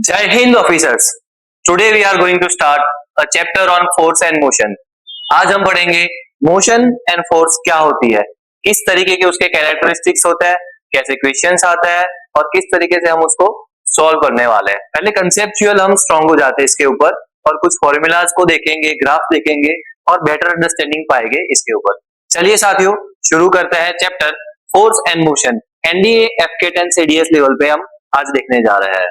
Jai Hind officers. Today we are going to start a chapter on force and motion. आज हम पढ़ेंगे motion and force क्या होती है, किस तरीके के उसके कैरेक्टरिस्टिक्स होते हैं, कैसे क्वेश्चंस आता है और किस तरीके से हम उसको सॉल्व करने वाले हैं। पहले कंसेप्चुअल हम स्ट्रांग हो जाते हैं इसके ऊपर और कुछ फॉर्मूलाज को देखेंगे, ग्राफ देखेंगे और बेटर अंडरस्टैंडिंग पाएंगे इसके ऊपर। चलिए साथियों, शुरू करते हैं chapter force and motion. NDA, AFCAT and CDS level पे हम आज देखने जा रहे हैं।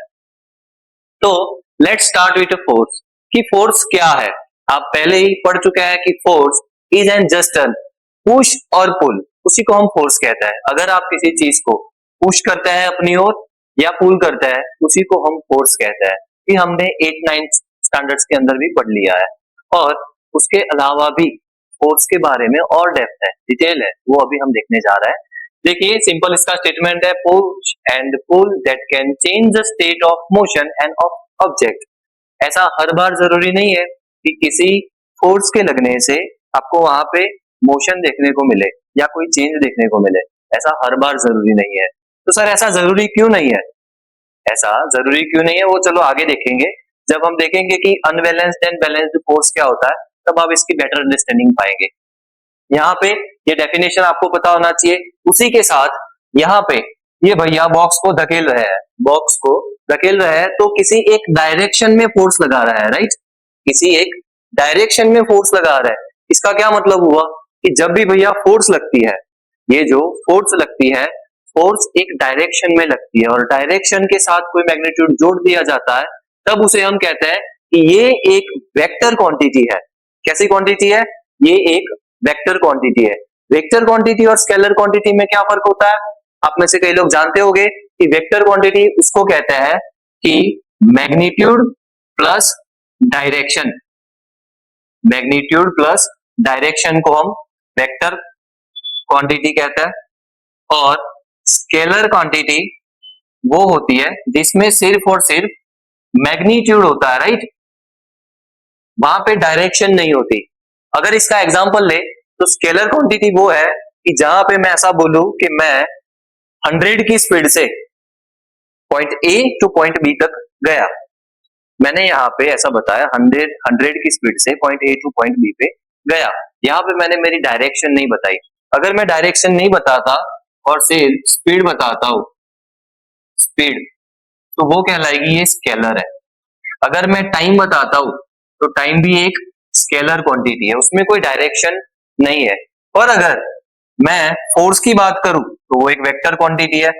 तो लेट्स स्टार्ट विद फोर्स कि फोर्स क्या है। आप पहले ही पढ़ चुके हैं कि force is an just an push और पुल, उसी को हम फोर्स कहते हैं। अगर आप किसी चीज को पुश करते हैं अपनी ओर या पुल करते हैं, उसी को हम फोर्स कहते हैं। कि हमने 8-9 स्टैंडर्ड्स के अंदर भी पढ़ लिया है। और उसके अलावा भी फोर्स के बारे में और डेप्थ है, डिटेल है, वो अभी हम देखने जा रहे हैं। देखिए सिंपल इसका स्टेटमेंट है, push and pull that can change the state of motion and of object. ऐसा हर बार जरूरी नहीं है कि किसी फोर्स के लगने से आपको वहां पे मोशन देखने को मिले या कोई चेंज देखने को मिले। ऐसा हर बार जरूरी नहीं है। तो सर ऐसा जरूरी क्यों नहीं है? ऐसा जरूरी क्यों नहीं है वो चलो आगे देखेंगे। जब हम देखेंगे कि अनबैलेंस्ड एंड बैलेंस्ड फोर्स क्या होता है, तब आप इसकी बेटर अंडरस्टैंडिंग पाएंगे। यहाँ पे ये डेफिनेशन आपको पता होना चाहिए। उसी के साथ यहाँ पे ये भैया बॉक्स को धकेल रहे हैं, बॉक्स को धकेल रहे हैं तो किसी एक डायरेक्शन में फोर्स लगा रहा है, राइट? किसी एक डायरेक्शन में फोर्स लगा रहा है। इसका क्या मतलब हुआ कि जब भी भैया फोर्स लगती है, ये जो फोर्स लगती है, फोर्स एक डायरेक्शन में लगती है और डायरेक्शन के साथ कोई मैग्नीट्यूड जोड़ दिया जाता है, तब उसे हम कहते हैं कि ये एक वेक्टर क्वांटिटी है। कैसी क्वांटिटी है? ये एक वेक्टर क्वांटिटी है। वेक्टर क्वांटिटी और स्केलर क्वांटिटी में क्या फर्क होता है? आप में से कई लोग जानते होंगे कि वेक्टर क्वांटिटी उसको कहते हैं कि magnitude plus direction. Magnitude plus direction को हम वेक्टर क्वांटिटी कहते हैं। और स्केलर क्वांटिटी वो होती है जिसमें सिर्फ और सिर्फ मैग्नीट्यूड होता है, राइट? वहां पे डायरेक्शन नहीं होती। अगर इसका एग्जांपल ले तो स्केलर क्वांटिटी वो है कि जहां पे मैं ऐसा बोलूं कि मैं 100 की स्पीड से point A to point B तक गया। मैंने यहाँ पे ऐसा बताया 100 की स्पीड से point A to point B पे गया। यहाँ पे मैंने मेरी डायरेक्शन नहीं बताई। अगर मैं डायरेक्शन नहीं बताता और सिर्फ स्पीड बताता हूं, स्पीड, तो वो कहलाएगी ये स्केलर है। अगर मैं टाइम बताता हूं तो टाइम भी एक स्केलर क्वांटिटी है, उसमें कोई डायरेक्शन नहीं है। और अगर मैं फोर्स की बात करूं तो वो एक वेक्टर क्वांटिटी है।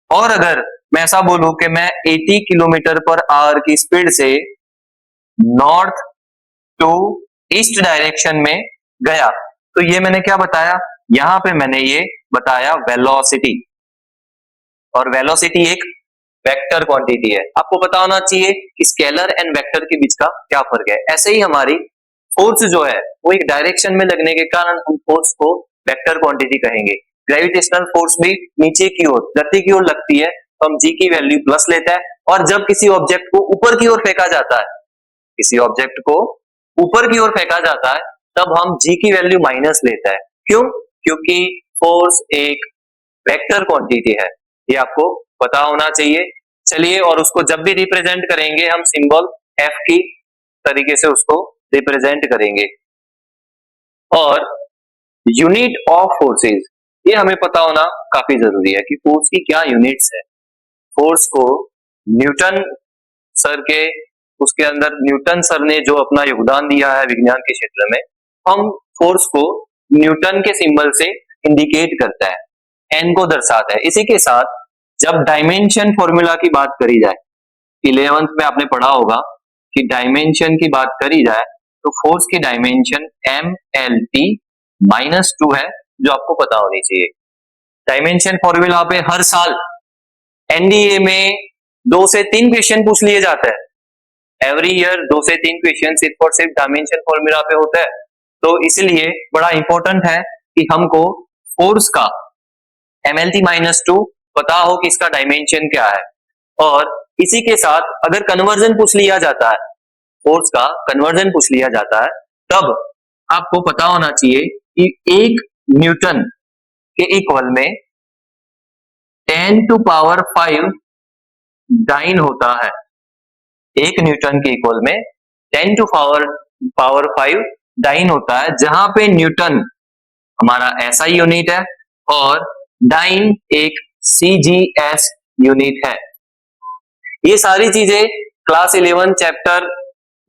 और अगर मैं ऐसा बोलूं कि मैं 80 किलोमीटर पर आवर की स्पीड से नॉर्थ टू ईस्ट डायरेक्शन में गया, तो ये मैंने क्या बताया? यहां पे मैंने ये बताया वेलोसिटी। और वेलोसिटी एक वेक्टर क्वांटिटी है। आपको पता होना चाहिए कि स्केलर एंड वेक्टर के बीच का क्या फर्क है। ऐसे ही हमारी फोर्स जो है वो एक डायरेक्शन में लगने के कारण हम फोर्स को वेक्टर क्वांटिटी कहेंगे। ग्रेविटेशनल फोर्स भी नीचे की ओर, धरती की ओर लगती है तो हम जी की वैल्यू प्लस लेते हैं। और जब किसी ऑब्जेक्ट को ऊपर की ओर फेंका जाता है, किसी ऑब्जेक्ट को ऊपर की ओर फेंका जाता है, तब हम जी की वैल्यू माइनस लेते हैं। क्यों? क्योंकि फोर्स एक वेक्टर क्वांटिटी है, ये आपको पता होना चाहिए। चलिए, और उसको जब भी रिप्रेजेंट करेंगे हम सिंबल एफ की तरीके से उसको रिप्रेजेंट करेंगे। और यूनिट ऑफ फोर्सेस, ये हमें पता होना काफी जरूरी है कि फोर्स की क्या यूनिट्स है। फोर्स को न्यूटन सर के, उसके अंदर न्यूटन सर ने जो अपना योगदान दिया है विज्ञान के क्षेत्र में, हम फोर्स को न्यूटन के सिंबल से इंडिकेट करता है, एन को दर्शाता है। इसी के साथ जब डायमेंशन फॉर्मूला की बात करी जाए, 11th में आपने पढ़ा होगा कि डायमेंशन की बात करी जाए तो फोर्स की डायमेंशन MLT-2 है, जो आपको पता होनी चाहिए। डायमेंशन फॉर्मूला पे हर साल एनडीए में 2 से 3 क्वेश्चन पूछ लिए जाते हैं। एवरी ईयर 2 से 3 क्वेश्चन सिर्फ और सिर्फ डायमेंशन फॉर्मूला पे होता है। तो इसलिए बड़ा इंपॉर्टेंट है कि हमको फोर्स का MLT-2 पता हो कि इसका डायमेंशन क्या है। और इसी के साथ अगर कन्वर्जन पूछ लिया जाता है, फोर्स का कन्वर्जन पूछ लिया जाता है, तब आपको पता होना चाहिए कि 1 न्यूटन के इक्वल में 10⁵ डाइन होता है। 1 न्यूटन के इक्वल में 10 टू पावर 5 डाइन होता है, जहां पे न्यूटन हमारा एसआई यूनिट है और डाइन एक सीजीएस यूनिट है। ये सारी चीजें क्लास 11 चैप्टर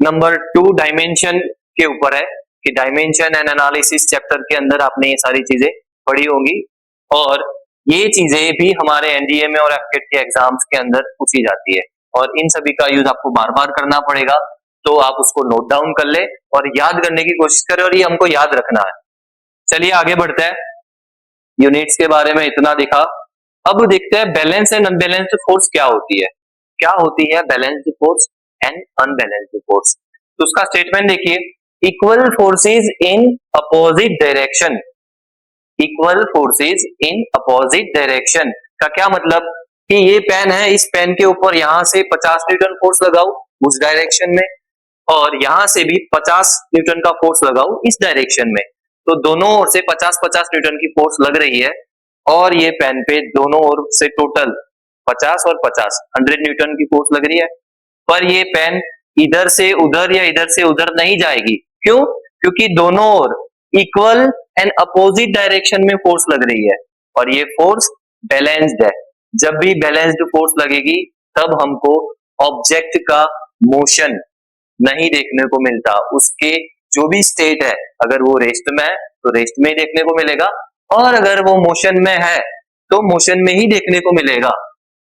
नंबर 2 डायमेंशन के ऊपर है कि डायमेंशन एंड एनालिसिस चैप्टर के अंदर आपने ये सारी चीजें पढ़ी होंगी, और ये चीजें भी हमारे एनडीए में और एफकेट के एग्जाम्स के अंदर पूछी जाती है, और इन सभी का यूज आपको बार बार करना पड़ेगा। तो आप उसको नोट डाउन कर ले और याद करने की कोशिश करें, और ये हमको याद रखना है। चलिए आगे बढ़ते हैं। यूनिट्स के बारे में इतना दिखा, अब देखते हैं बैलेंस एंड अनबैलेंस्ड फोर्स क्या होती है। क्या होती है balanced force and unbalanced force? तो उसका स्टेटमेंट देखिए, equal forces in opposite direction. Equal forces in opposite direction का क्या मतलब कि ये पेन है, इस पेन के ऊपर यहां से 50 न्यूटन फोर्स लगाओ उस डायरेक्शन में, और यहां से भी 50 न्यूटन का फोर्स लगाओ इस डायरेक्शन में, तो दोनों ओर से 50-50 न्यूटन की फोर्स लग रही है, और ये पेन पे दोनों ओर से टोटल 50 और 50 100 न्यूटन की फोर्स लग रही है। पर ये पेन इधर से उधर या इधर से उधर नहीं जाएगी। क्यों? क्योंकि दोनों or equal and opposite direction में फोर्स लग रही है, और ये फोर्स बैलेंस्ड है। जब भी बैलेंस्ड फोर्स लगेगी तब हमको ऑब्जेक्ट का मोशन नहीं देखने को मिलता, उसके जो भी स्टेट है, अगर वो रेस्ट में है तो रेस्ट में ही देखने को मिलेगा, और अगर वो मोशन में है तो मोशन में ही देखने को मिलेगा।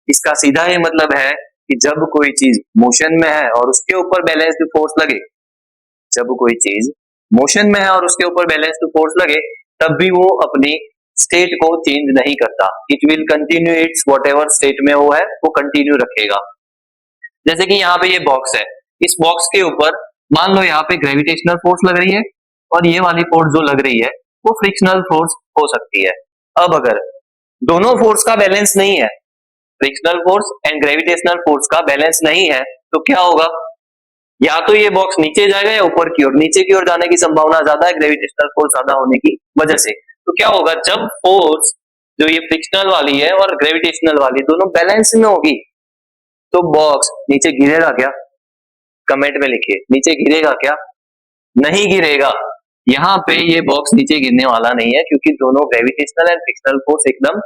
इसका सीधा ये मतलब है कि जब कोई चीज मोशन में है और उसके ऊपर बैलेंस्ड फोर्स लगे, जब कोई चीज मोशन में है और उसके ऊपर बैलेंस्ड फोर्स लगे, तब भी वो अपनी स्टेट को चेंज नहीं करता। It will continue its whatever state में वो है वो कंटिन्यू रखेगा। जैसे कि यहाँ पे ये बॉक्स है, इस बॉक्स के ऊपर मान लो यहाँ पे ग्रेविटेशनल फोर्स लग रही है, और ये वाली फोर्स जो लग रही है वो फ्रिक्शनल फोर्स हो सकती है। अब अगर दोनों फोर्स का बैलेंस नहीं है, frictional force and gravitational force का बैलेंस नहीं है, तो क्या होगा? या तो ये बॉक्स नीचे जाएगा या ऊपर की ओर। नीचे की ओर जाने की संभावना ज्यादा है ग्रेविटेशनल फोर्स ज्यादा होने की वजह से। तो क्या होगा, जब फोर्स जो ये फ्रिक्शनल वाली है और ग्रेविटेशनल वाली दोनों बैलेंस में होगी, तो बॉक्स नीचे गिरेगा क्या? कमेंट में लिखिए, नीचे गिरेगा क्या? नहीं गिरेगा। यहाँ पे ये बॉक्स नीचे गिरने वाला नहीं है, क्योंकि दोनों ग्रेविटेशनल एंड फ्रिक्शनल फोर्स एकदम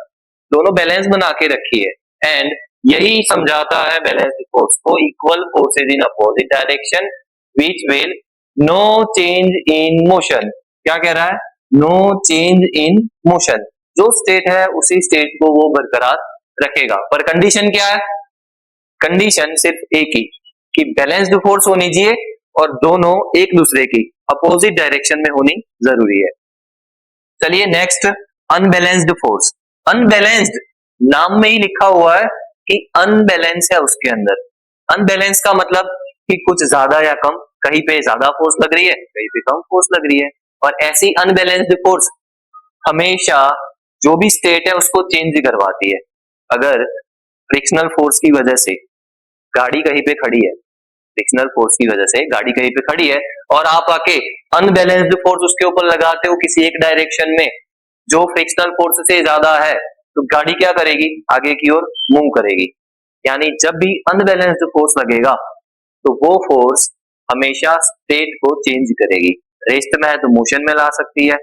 दोनों बैलेंस बना के रखी है। एंड यही समझाता है बैलेंस फोर्स को, equal forces in opposite direction which will no change in motion. क्या कह रहा है? No change in motion. जो स्टेट है उसी स्टेट को वो बरकरार रखेगा। पर कंडीशन क्या है? कंडीशन सिर्फ एक ही कि बैलेंस्ड फोर्स होनी चाहिए और दोनों एक दूसरे की अपोजिट डायरेक्शन में होनी जरूरी है। चलिए नेक्स्ट, अनबैलेंस्ड फोर्स। अनबैलेंस्ड नाम में ही लिखा हुआ है कि अनबैलेंस है उसके अंदर। अनबैलेंस का मतलब कि कुछ ज्यादा या कम, कहीं पे ज्यादा फोर्स लग रही है, कहीं पे कम फोर्स लग रही है, और ऐसी अनबैलेंस्ड फोर्स हमेशा जो भी स्टेट है उसको चेंज करवाती है। अगर फ्रिक्शनल फोर्स की वजह से गाड़ी कहीं पे खड़ी है, फ्रिक्शनल फोर्स की वजह से गाड़ी कहीं पे खड़ी है, और आप आके अनबैलेंस्ड फोर्स उसके ऊपर लगाते हो किसी एक डायरेक्शन में जो फ्रिक्शनल फोर्स से ज्यादा है, तो गाड़ी क्या करेगी? आगे की ओर मूव करेगी। यानी जब भी अनबैलेंस्ड फोर्स लगेगा तो वो फोर्स हमेशा स्टेट को चेंज करेगी। रेस्ट में है तो मोशन में ला सकती है,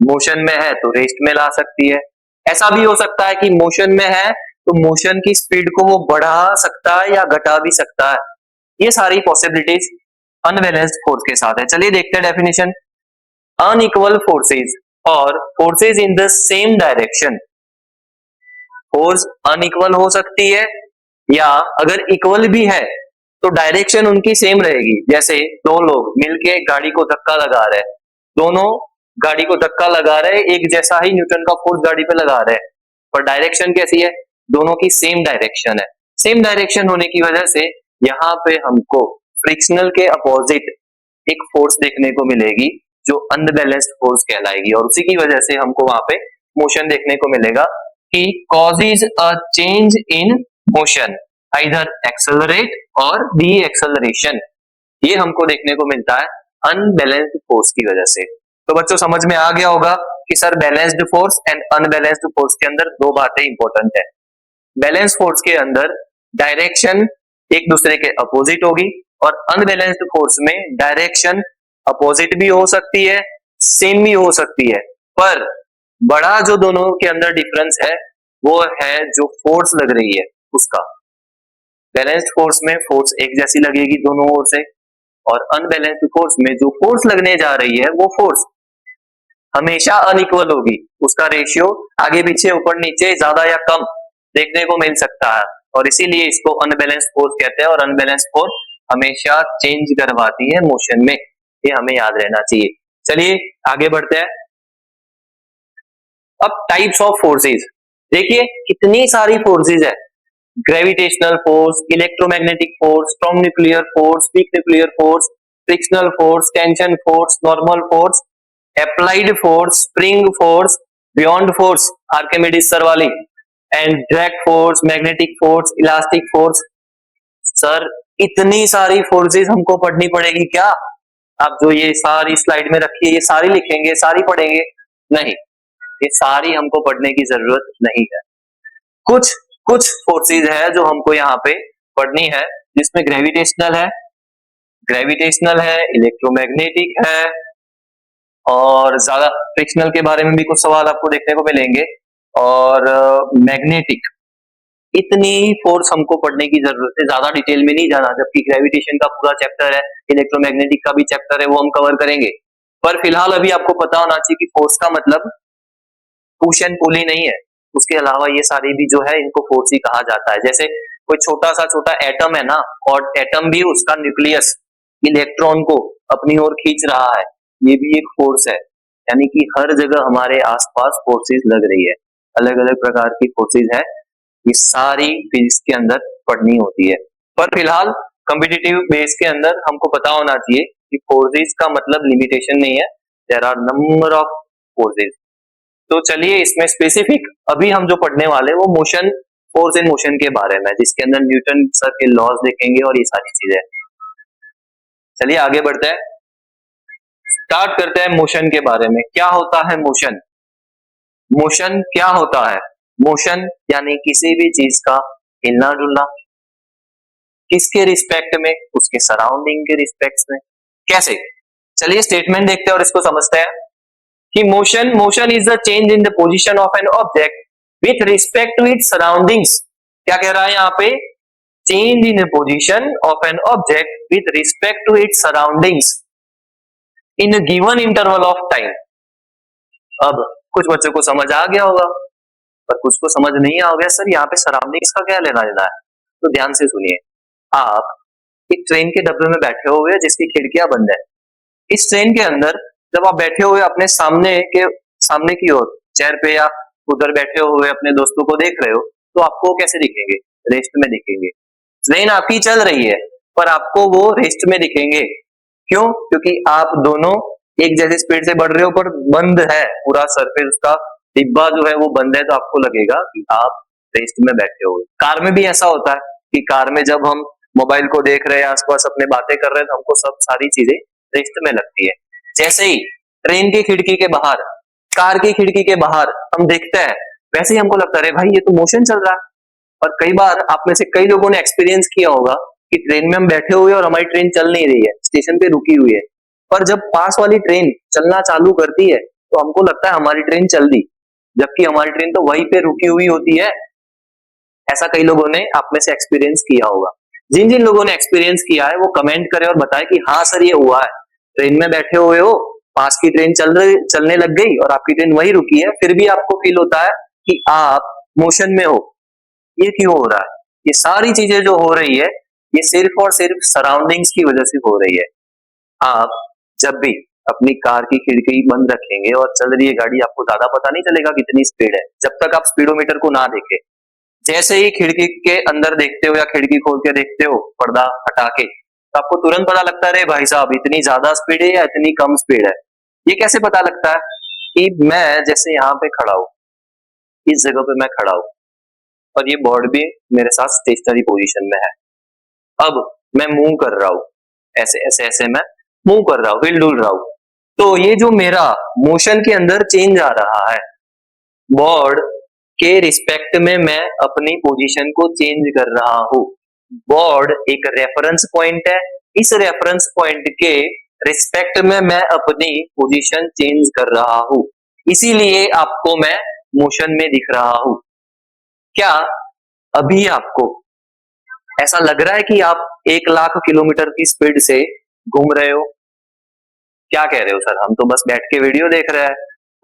मोशन में है तो रेस्ट में ला सकती है। ऐसा भी हो सकता है कि मोशन में है तो मोशन की स्पीड को वो बढ़ा सकता है या घटा भी सकता है। ये सारी पॉसिबिलिटीज अनबैलेंस्ड फोर्स के साथ है। चलिए देखते हैं डेफिनेशन। अनइक्वल फोर्सेज और forces in the same direction. Force unequal हो सकती है, या अगर इक्वल भी है तो डायरेक्शन उनकी सेम रहेगी। जैसे दो लोग मिलके गाड़ी को धक्का लगा रहे हैं, दोनों गाड़ी को धक्का लगा रहे हैं, एक जैसा ही न्यूटन का फोर्स गाड़ी पे लगा रहे हैं, पर डायरेक्शन कैसी है? दोनों की सेम डायरेक्शन है। सेम डायरेक्शन होने की वजह से यहाँ पे हमको फ्रिक्शनल के अपोजिट एक फोर्स देखने को मिलेगी जो अनबैलेंस्ड फोर्स कहलाएगी, और उसी की वजह से हमको वहां पे मोशन देखने को मिलेगा कि causes a change in motion, either accelerate और डी एक्सेलरेशन। ये हमको देखने को मिलता है अनबैलेंस्ड फोर्स की वजह से। तो बच्चों समझ में आ गया होगा कि sir balanced force and unbalanced force के अंदर दो बातें इंपॉर्टेंट है। बैलेंस फोर्स के अंदर डायरेक्शन एक दूसरे के अपोजिट होगी, और अनबैलेंस्ड फोर्स में डायरेक्शन अपोजिट भी हो सकती है, सेम भी हो सकती है, पर बड़ा जो दोनों के अंदर डिफरेंस है वो है जो फोर्स लग रही है उसका। बैलेंस्ड फोर्स में फोर्स एक जैसी लगेगी दोनों ओर से, और अनबैलेंस्ड फोर्स में जो फोर्स लगने जा रही है वो फोर्स हमेशा अनइक्वल होगी, उसका रेशियो आगे पीछे ऊपर नीचे ज्यादा या कम देखने को मिल सकता है, और इसीलिए इसको अनबैलेंस्ड फोर्स कहते हैं। और अनबैलेंस्ड फोर्स हमेशा चेंज करवाती है मोशन में, ये हमें याद रहना चाहिए। चलिए आगे बढ़ते हैं। अब टाइप्स ऑफ फोर्सेस देखिए, कितनी सारी फोर्सेस है। Gravitational force, electromagnetic force, strong nuclear force, weak nuclear force, frictional force, tension force, normal force, applied force, spring force, beyond force Archimedes sir वाली, and direct force, magnetic force, elastic force. Sir इतनी सारी forces हमको पढ़नी पड़ेगी क्या? आप जो ये सारी स्लाइड में रखी है ये सारी लिखेंगे, सारी पढ़ेंगे? नहीं, ये सारी हमको पढ़ने की जरूरत नहीं है। कुछ कुछ फोर्सेस है जो हमको यहाँ पे पढ़नी है, जिसमें ग्रेविटेशनल है, इलेक्ट्रोमैग्नेटिक है, और ज्यादा फ्रिक्शनल के बारे में भी कुछ सवाल आपको देखने को मिलेंगे, और मैग्नेटिक। इतनी फोर्स हमको पढ़ने की जरूरत है, ज्यादा डिटेल में नहीं जाना, जबकि ग्रेविटेशन का पूरा चैप्टर है, इलेक्ट्रोमैग्नेटिक का भी चैप्टर है, वो हम कवर करेंगे। पर फिलहाल अभी आपको पता होना चाहिए कि फोर्स का मतलब पुश एंड पुल ही नहीं है, उसके अलावा ये सारी भी जो है इनको फोर्स ही कहा जाता है। जैसे कोई छोटा एटम है ना, और एटम भी उसका न्यूक्लियस इलेक्ट्रॉन को अपनी ओर खींच रहा है, ये भी एक फोर्स है। यानी कि हर जगह हमारे आसपास फोर्सेस लग रही है, अलग अलग प्रकार की फोर्सेस है, ये सारी फिजिक्स के अंदर पढ़नी होती है। पर फिलहाल कॉम्पिटिटिव बेस के अंदर हमको पता होना चाहिए कि फोर्सेस का मतलब लिमिटेशन नहीं है, there are number of forces. तो चलिए इसमें स्पेसिफिक अभी हम जो पढ़ने वाले हैं वो मोशन, फोर्स इन मोशन के बारे में, जिसके अंदर न्यूटन सर के लॉज देखेंगे और ये सारी चीजें। चलिए आगे बढ़ते हैं, स्टार्ट करते हैं मोशन के बारे में। क्या होता है मोशन? मोशन क्या होता है? मोशन यानी किसी भी चीज का हिलना डुलना, किसके रिस्पेक्ट में? उसके सराउंडिंग के रिस्पेक्ट में। कैसे? चलिए स्टेटमेंट देखते हैं और इसको समझते हैं कि motion is the change in the position of an object with respect to its surroundings. क्या कह रहा है यहाँ पे? Change in the position of an object with respect to its surroundings in a given interval of time. अब कुछ बच्चों को समझ आ गया होगा, पर कुछ को समझ नहीं आ गया, सर यहाँ पे सराउंडिंग्स का क्या लेना देना है? तो ध्यान से सुनिए, आप एक ट्रेन के डब्बे में बैठे हुए हैं जिसकी खिड़कियां बंद है। इस ट्रेन के अंदर जब आप बैठे हुए अपने सामने की ओर चेयर पे या उधर बैठे हुए अपने दोस्तों को देख रहे हो, तो आपको कैसे दिखेंगे? रेस्ट में दिखेंगे। ट्रेन आपकी चल रही है पर आपको वो रेस्ट में दिखेंगे। क्यों? क्योंकि आप दोनों एक जैसी स्पीड से बढ़ रहे हो, पर बंद है पूरा सरफेस, उसका डिब्बा जो है वो बंद है, तो आपको लगेगा कि आप रेस्ट में बैठे हुए। कार में भी ऐसा होता है कि कार में जब हम मोबाइल को देख रहे हैं, आसपास अपने बातें कर रहे हैं, तो हमको सब सारी चीजें रेस्ट में लगती है। जैसे ही ट्रेन की खिड़की के बाहर, कार की खिड़की के बाहर हम देखते हैं, वैसे ही हमको लगता है भाई ये तो मोशन चल रहा है। और कई बार आप में से कई लोगों ने एक्सपीरियंस किया होगा कि ट्रेन में हम बैठे हुए और हमारी ट्रेन चल नहीं रही है, स्टेशन पे रुकी हुई है, पर जब पास वाली ट्रेन चलना चालू करती है तो हमको लगता है हमारी ट्रेन चल दी, जबकि हमारी ट्रेन तो वहीं पे रुकी हुई होती है। ऐसा कई लोगों ने आप में से एक्सपीरियंस किया होगा। जिन जिन लोगों ने एक्सपीरियंस किया है वो कमेंट करे और बताए कि हाँ सर ये हुआ है, ट्रेन में बैठे हुए हो, पास की ट्रेन चलने लग गई और आपकी ट्रेन वहीं रुकी है, फिर भी आपको फील होता है कि आप मोशन में हो। ये क्यों हो रहा है? ये सारी चीजें जो हो रही है ये सिर्फ और सिर्फ सराउंडिंग्स की वजह से हो रही है। आप जब भी अपनी कार की खिड़की बंद रखेंगे और चल रही है गाड़ी, आपको ज्यादा पता नहीं चलेगा कितनी स्पीड है, जब तक आप स्पीडोमीटर को ना देखें। जैसे ही खिड़की के अंदर देखते हो या खिड़की खोल के देखते हो पर्दा हटा के, तो आपको तुरंत पता लगता है अरे भाई साहब इतनी ज्यादा स्पीड है या इतनी कम स्पीड है। ये कैसे पता लगता है? कि मैं जैसे यहाँ पे खड़ा हूँ, इस जगह पे मैं खड़ा हूँ और ये बोर्ड भी मेरे साथ स्टेशनरी पोजीशन में है। अब मैं मूव कर रहा हूँ, ऐसे ऐसे ऐसे मैं मूव कर रहा हूँ, हिल डुल रहा हूँ, तो ये जो मेरा मोशन के अंदर चेंज आ रहा है, बोर्ड के रिस्पेक्ट में मैं अपनी पोजीशन को चेंज कर रहा हूँ। बोर्ड एक रेफरेंस पॉइंट है, इस रेफरेंस पॉइंट के रिस्पेक्ट में मैं अपनी पोजीशन चेंज कर रहा हूं, इसीलिए आपको मैं मोशन में दिख रहा हूं। क्या अभी आपको ऐसा लग रहा है कि आप 1 लाख किलोमीटर की स्पीड से घूम रहे हो? क्या कह रहे हो सर, हम तो बस बैठ के वीडियो देख रहे हैं।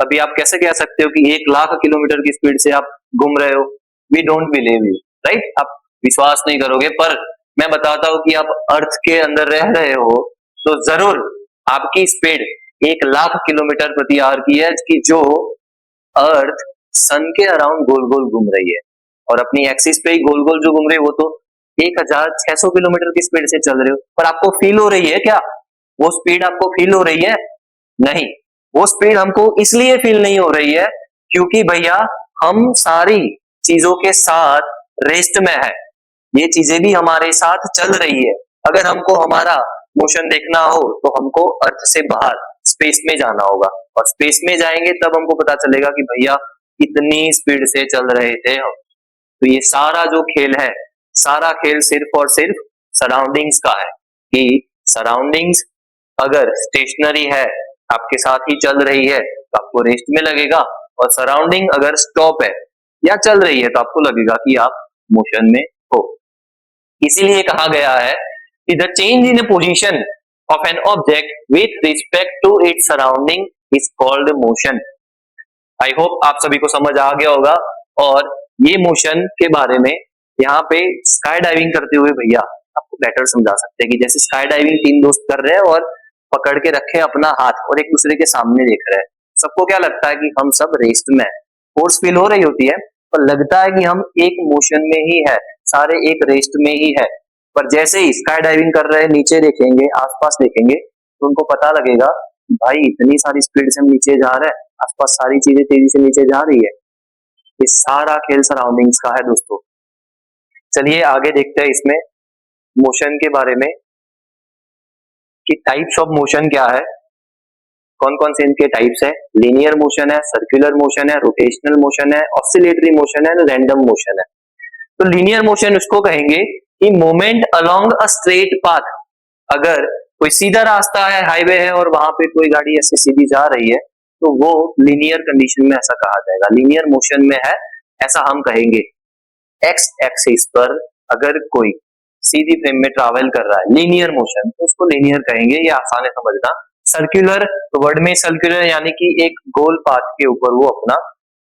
अभी आप कैसे कह सकते हो कि 1 लाख किलोमीटर की स्पीड से आप घूम रहे हो? We don't believe you, right? आप विश्वास नहीं करोगे, पर मैं बताता हूं कि आप अर्थ के अंदर रह रहे हो, तो जरूर आपकी स्पीड 1 लाख किलोमीटर प्रति आवर की है, कि जो अर्थ सन के अराउंड गोल गोल घूम रही है, और अपनी एक्सिस पे ही गोल गोल जो घूम रही है वो तो 1600 किलोमीटर की स्पीड से चल रहे हो। पर आपको फील हो रही है क्या? वो स्पीड आपको फील हो रही है? नहीं, वो स्पीड हमको इसलिए फील नहीं हो रही है क्योंकि भैया हम सारी चीजों के साथ रेस्ट में है, ये चीजें भी हमारे साथ चल रही है। अगर हमको हमारा मोशन देखना हो तो हमको अर्थ से बाहर स्पेस में जाना होगा, और स्पेस में जाएंगे तब हमको पता चलेगा कि भैया इतनी स्पीड से चल रहे थे हम। तो ये सारा जो खेल है, सारा खेल सिर्फ और सिर्फ सराउंडिंग्स का है, कि सराउंडिंग्स अगर स्टेशनरी है, आपके साथ ही चल रही है, तो आपको रेस्ट में लगेगा, और सराउंडिंग अगर स्टॉप है या चल रही है तो आपको लगेगा कि आप मोशन में हो। इसीलिए कहा गया है कि the change in position of an object with respect to its surrounding is called motion. I hope आप सभी को समझ आ गया होगा। और ये मोशन के बारे में यहाँ पे स्काई डाइविंग करते हुए भैया आपको बेटर समझा सकते हैं, कि जैसे स्काई डाइविंग 3 दोस्त कर रहे हैं और पकड़ के रखे अपना हाथ और एक दूसरे के सामने देख रहे हैं। सबको क्या लगता है कि हम सब रेस्ट में, फोर्स फील हो रही होती है, पर लगता है कि हम एक मोशन में ही है, सारे एक रेस्ट में ही है। पर जैसे ही स्काई डाइविंग कर रहे हैं, नीचे देखेंगे, आसपास देखेंगे, तो उनको पता लगेगा भाई इतनी सारी स्पीड से हम नीचे जा रहे हैं, आसपास सारी चीजें तेजी से नीचे जा रही है। ये सारा खेल सराउंडिंग्स का है दोस्तों। चलिए आगे देखते हैं इसमें मोशन के बारे में, कि टाइप्स ऑफ मोशन क्या है, कौन कौन से इनके टाइप्स है। लीनियर मोशन है, सर्कुलर मोशन है, रोटेशनल मोशन है, ऑसिलेटरी मोशन है, रैंडम मोशन है। तो लीनियर मोशन उसको कहेंगे कि movement along a straight path. अगर कोई सीधा रास्ता है, हाईवे है, और वहां पे कोई गाड़ी ऐसे सीधी जा रही है, तो वो लीनियर कंडीशन में ऐसा कहा जाएगा, लीनियर मोशन में है, ऐसा हम कहेंगे। एक्स एक्सिस पर अगर कोई सीधी फ्रेम में ट्रैवल कर रहा है, लीनियर मोशन, तो उसको लीनियर कहेंगे, ये आसान है समझना। सर्कुलर, तो वर्ड में सर्कुलर यानी कि एक गोल पाथ के ऊपर वो अपना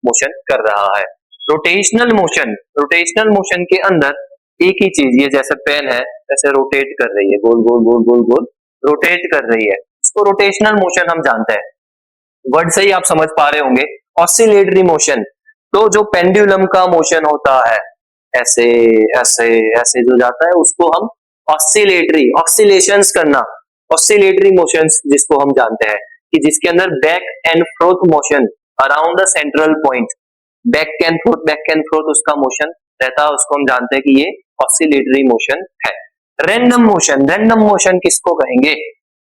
मोशन कर रहा है। रोटेशनल मोशन, रोटेशनल मोशन के अंदर एक ही चीज, ये जैसे पेन है जैसे रोटेट कर रही है, गोल गोल गोल गोल गोल रोटेट कर रही है, इसको रोटेशनल मोशन हम जानते हैं। वर्ड से ही आप समझ पा रहे होंगे। ऑसिलेटरी मोशन, तो जो पेंडुलम का मोशन होता है, ऐसे ऐसे ऐसे जो जाता है, उसको हम ऑसिलेटरी, ऑसिलेशंस करना, ऑसिलेटरी मोशंस जिसको हम जानते हैं, कि जिसके अंदर back and fourth motion around the central point, back and fourth उसका मोशन रहता है, उसको हम जानते हैं कि ये ऑसिलेटरी मोशन है। रैंडम मोशन, रैंडम मोशन किसको कहेंगे?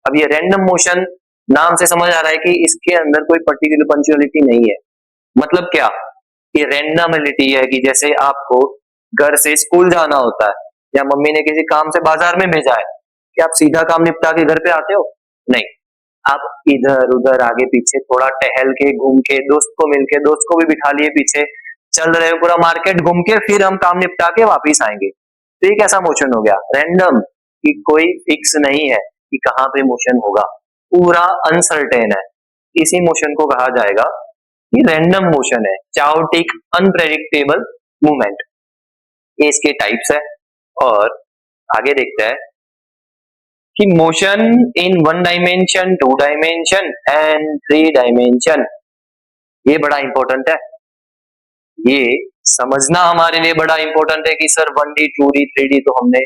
अब ये रैंडम मोशन नाम से समझ आ रहा है कि इसके अंदर कोई पर्टिकुलर पंक्चुअलिटी नहीं है। मतलब क्या? ये रैंडमिलिटी है, कि जैसे आपको घर से स्कूल जाना होता है, या मम्मी ने किसी काम से बाजार में भेजा है, कि आप सीधा काम निपटा के घर पे आते हो? नहीं, आप इधर उधर आगे पीछे थोड़ा टहल के, घूम के, दोस्त को मिलके, दोस्त को भी बिठा लिए पीछे, चल रहे हो पूरा मार्केट घूम के, फिर हम काम निपटा के वापिस आएंगे। तो ये कैसा मोशन हो गया? रैंडम, कि कोई फिक्स नहीं है कि कहाँ पे मोशन होगा, पूरा अनसर्टेन है, इसी मोशन को कहा जाएगा कि रैंडम मोशन है, चाओटिक, अनप्रेडिक्टेबल मूवमेंट। ये इसके टाइप्स है। और आगे देखते हैं कि motion in 1 dimension, 2 dimension and 3 dimension, ये बड़ा इंपॉर्टेंट है। ये समझना हमारे लिए बड़ा इंपॉर्टेंट है कि सर 1D, 2D, 3D तो हमने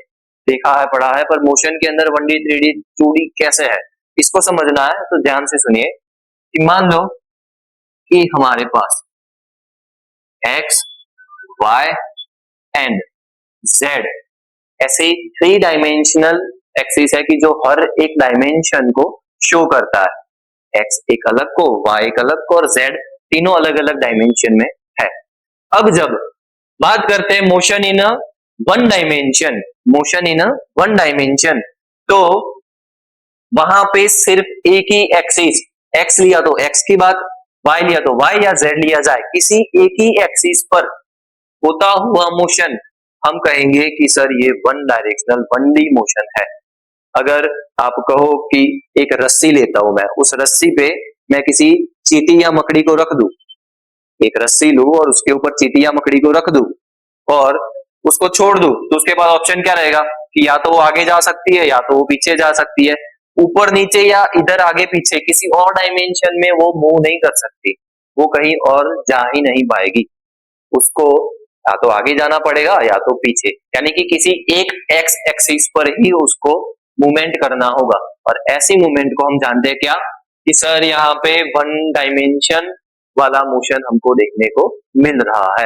देखा है, पढ़ा है, पर मोशन के अंदर 1D, 3D, 2D कैसे है, इसको समझना है। तो ध्यान से सुनिए कि मान लो कि हमारे पास x, y एंड z ऐसे 3 डायमेंशनल एक्सिस है, कि जो हर एक डायमेंशन को शो करता है। x एक अलग को, y एक अलग को, और z तीनों अलग अलग डायमेंशन में है। अब जब बात करते हैं motion in one dimension, motion in a one dimension, तो वहां पे सिर्फ एक ही एक्सिस, एक्स लिया तो एक्स की बात, वाई लिया तो वाई या जेड लिया जाए, किसी एक ही एक्सिस पर होता हुआ मोशन हम कहेंगे कि सर ये one directional one D motion है। अगर आप कहो कि एक रस्सी लेता हूं मैं, उस रस्सी पे मैं किसी चींटी या मकड़ी को रख दूं, एक रस्सी लूं और उसके ऊपर चींटी या मकड़ी को रख दूं और उसको छोड़ दूं, तो उसके पास ऑप्शन क्या रहेगा कि या तो वो आगे जा सकती है या तो वो पीछे जा सकती है, ऊपर नीचे या इधर आगे पीछे किसी और डायमेंशन में वो मूव नहीं कर सकती, वो कहीं और जा ही नहीं पाएगी, उसको या तो आगे जाना पड़ेगा या तो पीछे, यानी कि किसी एक एक्स एक्सिस पर ही उसको मूवमेंट करना होगा। और ऐसी मूवमेंट को हम जानते हैं क्या कि सर यहाँ पे वन डायमेंशन वाला मोशन हमको देखने को मिल रहा है।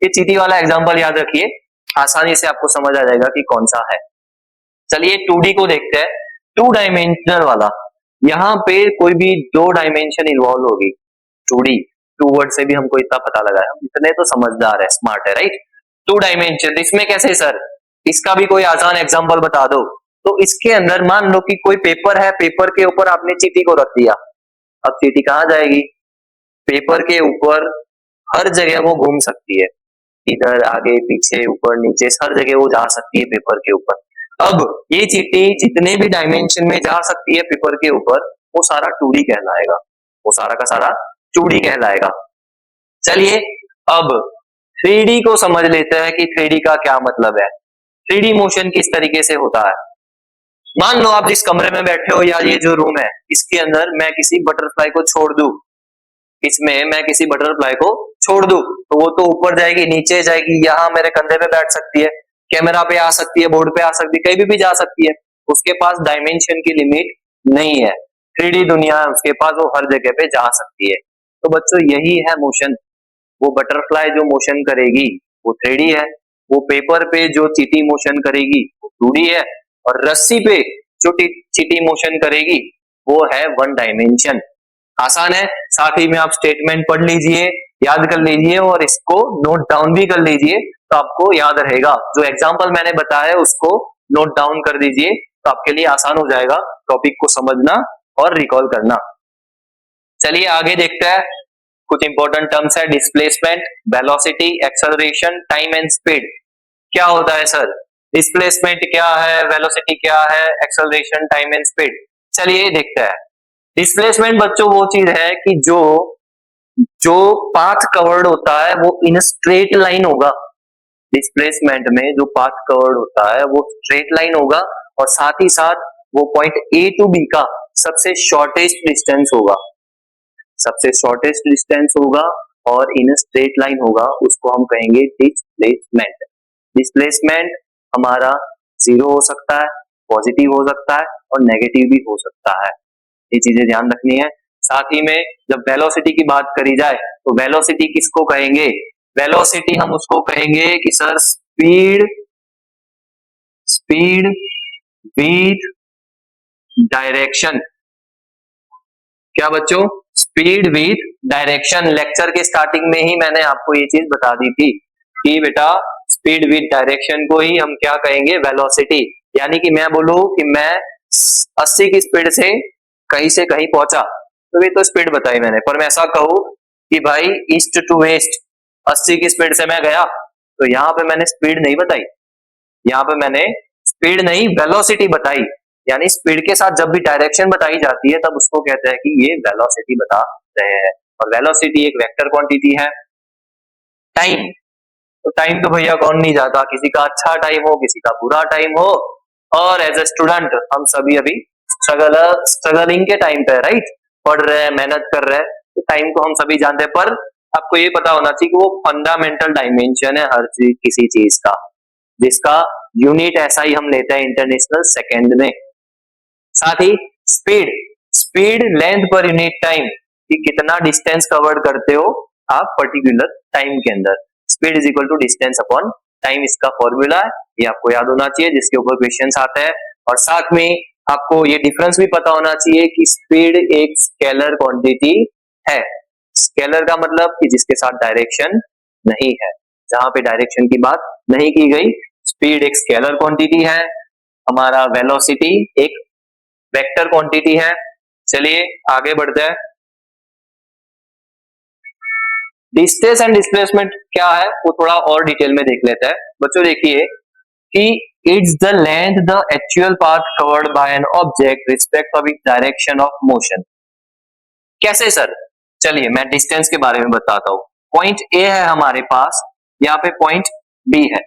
ये चीटी वाला एग्जांपल याद रखिए, आसानी से आपको समझ आ जाएगा कि कौन सा है। चलिए 2D को देखते हैं, टू डायमेंशनल वाला, यहाँ पे कोई भी दो डायमेंशन इन्वॉल्व होगी। 2D, टू वर्ड से भी हमको इतना पता लगा है, हम इतने तो समझदार है, स्मार्ट है, राइट। टू डायमेंशन, इसमें कैसे सर, इसका भी कोई आसान एग्जांपल बता दो। तो इसके अंदर मान लो कि कोई पेपर है, पेपर के ऊपर आपने चीटी को रख दिया, अब चीटी कहाँ जाएगी, पेपर के ऊपर हर जगह वो घूम सकती है, इधर आगे पीछे ऊपर नीचे हर जगह वो जा सकती है पेपर के ऊपर। अब ये चीटी जितने भी डायमेंशन में जा सकती है पेपर के ऊपर, वो सारा 2D कहलाएगा, वो सारा का सारा 2D कहलाएगा। चलिए अब 3D को समझ लेते हैं कि 3D का क्या मतलब है, 3D मोशन किस तरीके से होता है। मान लो आप जिस कमरे में बैठे हो या ये जो रूम है, इसके अंदर मैं किसी बटरफ्लाई को छोड़ दूं, इसमें मैं किसी बटरफ्लाई को छोड़ दूं तो वो तो ऊपर जाएगी, नीचे जाएगी, यहाँ मेरे कंधे पे बैठ सकती है, कैमरा पे आ सकती है, बोर्ड पे आ सकती है, कहीं भी जा सकती है, उसके पास डायमेंशन की लिमिट नहीं है। 3D दुनिया है उसके पास, वो हर जगह पे जा सकती है। तो बच्चों यही है मोशन, वो बटरफ्लाई जो मोशन करेगी वो 3D है, वो पेपर पे जो चीटी मोशन करेगी वो 2D है, और रस्सी पे जो चीटी मोशन करेगी वो है वन डायमेंशन। आसान है, साथ ही में आप स्टेटमेंट पढ़ लीजिए, याद कर लीजिए और इसको नोट डाउन भी कर लीजिए, तो आपको याद रहेगा। जो एग्जाम्पल मैंने बताया उसको नोट डाउन कर दीजिए, तो आपके लिए आसान हो जाएगा टॉपिक को समझना और रिकॉल करना। चलिए आगे देखते हैं, कुछ इंपॉर्टेंट टर्म्स है, displacement, velocity, acceleration, time and speed. क्या होता है सर, डिस्प्लेसमेंट क्या है, वेलोसिटी क्या है, एक्सेलरेशन, टाइम एंड स्पीड। चलिए देखते हैं। डिस्प्लेसमेंट बच्चों वो चीज है कि जो जो पाथ कवर्ड होता है वो इन स्ट्रेट लाइन होगा, डिस्प्लेसमेंट में जो पाथ कवर्ड होता है वो स्ट्रेट लाइन होगा, और साथ ही साथ वो पॉइंट ए टू बी का सबसे शॉर्टेस्ट डिस्टेंस होगा, सबसे शॉर्टेस्ट डिस्टेंस होगा और इन स्ट्रेट लाइन होगा, उसको हम कहेंगे डिस्प्लेसमेंट। डिस्प्लेसमेंट हमारा जीरो हो सकता है, पॉजिटिव हो सकता है और नेगेटिव भी हो सकता है, ये चीजें ध्यान रखनी है। साथ ही में जब वेलोसिटी की बात करी जाए तो वेलोसिटी किसको कहेंगे, वेलोसिटी हम उसको कहेंगे कि sir speed, speed with direction. क्या बच्चों, स्पीड विथ डायरेक्शन। लेक्चर के स्टार्टिंग में ही मैंने आपको ये चीज बता दी थी कि बेटा स्पीड विथ डायरेक्शन को ही हम क्या कहेंगे, वेलोसिटी। यानी कि मैं बोलूं कि मैं 80 की स्पीड से कहीं पहुंचा, तो ये तो स्पीड बताई मैंने, पर मैं ऐसा कहूं कि भाई ईस्ट टू वेस्ट 80 की स्पीड से मैं गया, तो यहाँ पे मैंने स्पीड नहीं बताई, यहाँ पे मैंने स्पीड नहीं वेलोसिटी बताई। यानी स्पीड के साथ जब भी डायरेक्शन बताई जाती है तब उसको कहते हैं कि ये वेलोसिटी बता रहे हैं, और वेलोसिटी एक वेक्टर क्वांटिटी है। टाइम, तो टाइम तो भैया कौन नहीं जाता, किसी का अच्छा टाइम हो किसी का बुरा टाइम हो, और एज ए स्टूडेंट हम सभी अभी स्ट्रगलिंग के टाइम पे, राइट, पढ़ रहे हैं, मेहनत कर रहे हैं, तो टाइम को हम सभी जानते हैं, पर आपको ये पता होना चाहिए कि वो फंडामेंटल डायमेंशन है हर चीज, किसी चीज का, जिसका यूनिट ऐसा ही हम लेते हैं इंटरनेशनल सेकेंड में। साथ ही speed, speed length per unit time, कि कितना डिस्टेंस कवर करते हो आप पर्टिकुलर टाइम के अंदर, speed is equal to distance upon time, इसका फॉर्मूला है, ये आपको याद होना चाहिए, जिसके ऊपर क्वेश्चंस आते हैं। और साथ में आपको ये डिफरेंस भी पता होना चाहिए कि स्पीड एक स्केलर क्वांटिटी है, स्केलर का मतलब कि जिसके साथ डायरेक्शन नहीं है, जहां पे डायरेक्शन की बात नहीं की गई, स्पीड एक स्केलर क्वांटिटी है, हमारा वेलोसिटी एक वेक्टर क्वांटिटी है। चलिए आगे बढ़ते हैं। डिस्टेंस एंड डिस्प्लेसमेंट क्या है वो थोड़ा और डिटेल में देख लेते हैं। बच्चों देखिए कि it's the length the actual path covered by an object respect of its direction of motion. कैसे सर? चलिए मैं डिस्टेंस के बारे में बताता हूँ। पॉइंट ए है हमारे पास, यहाँ पे पॉइंट बी है।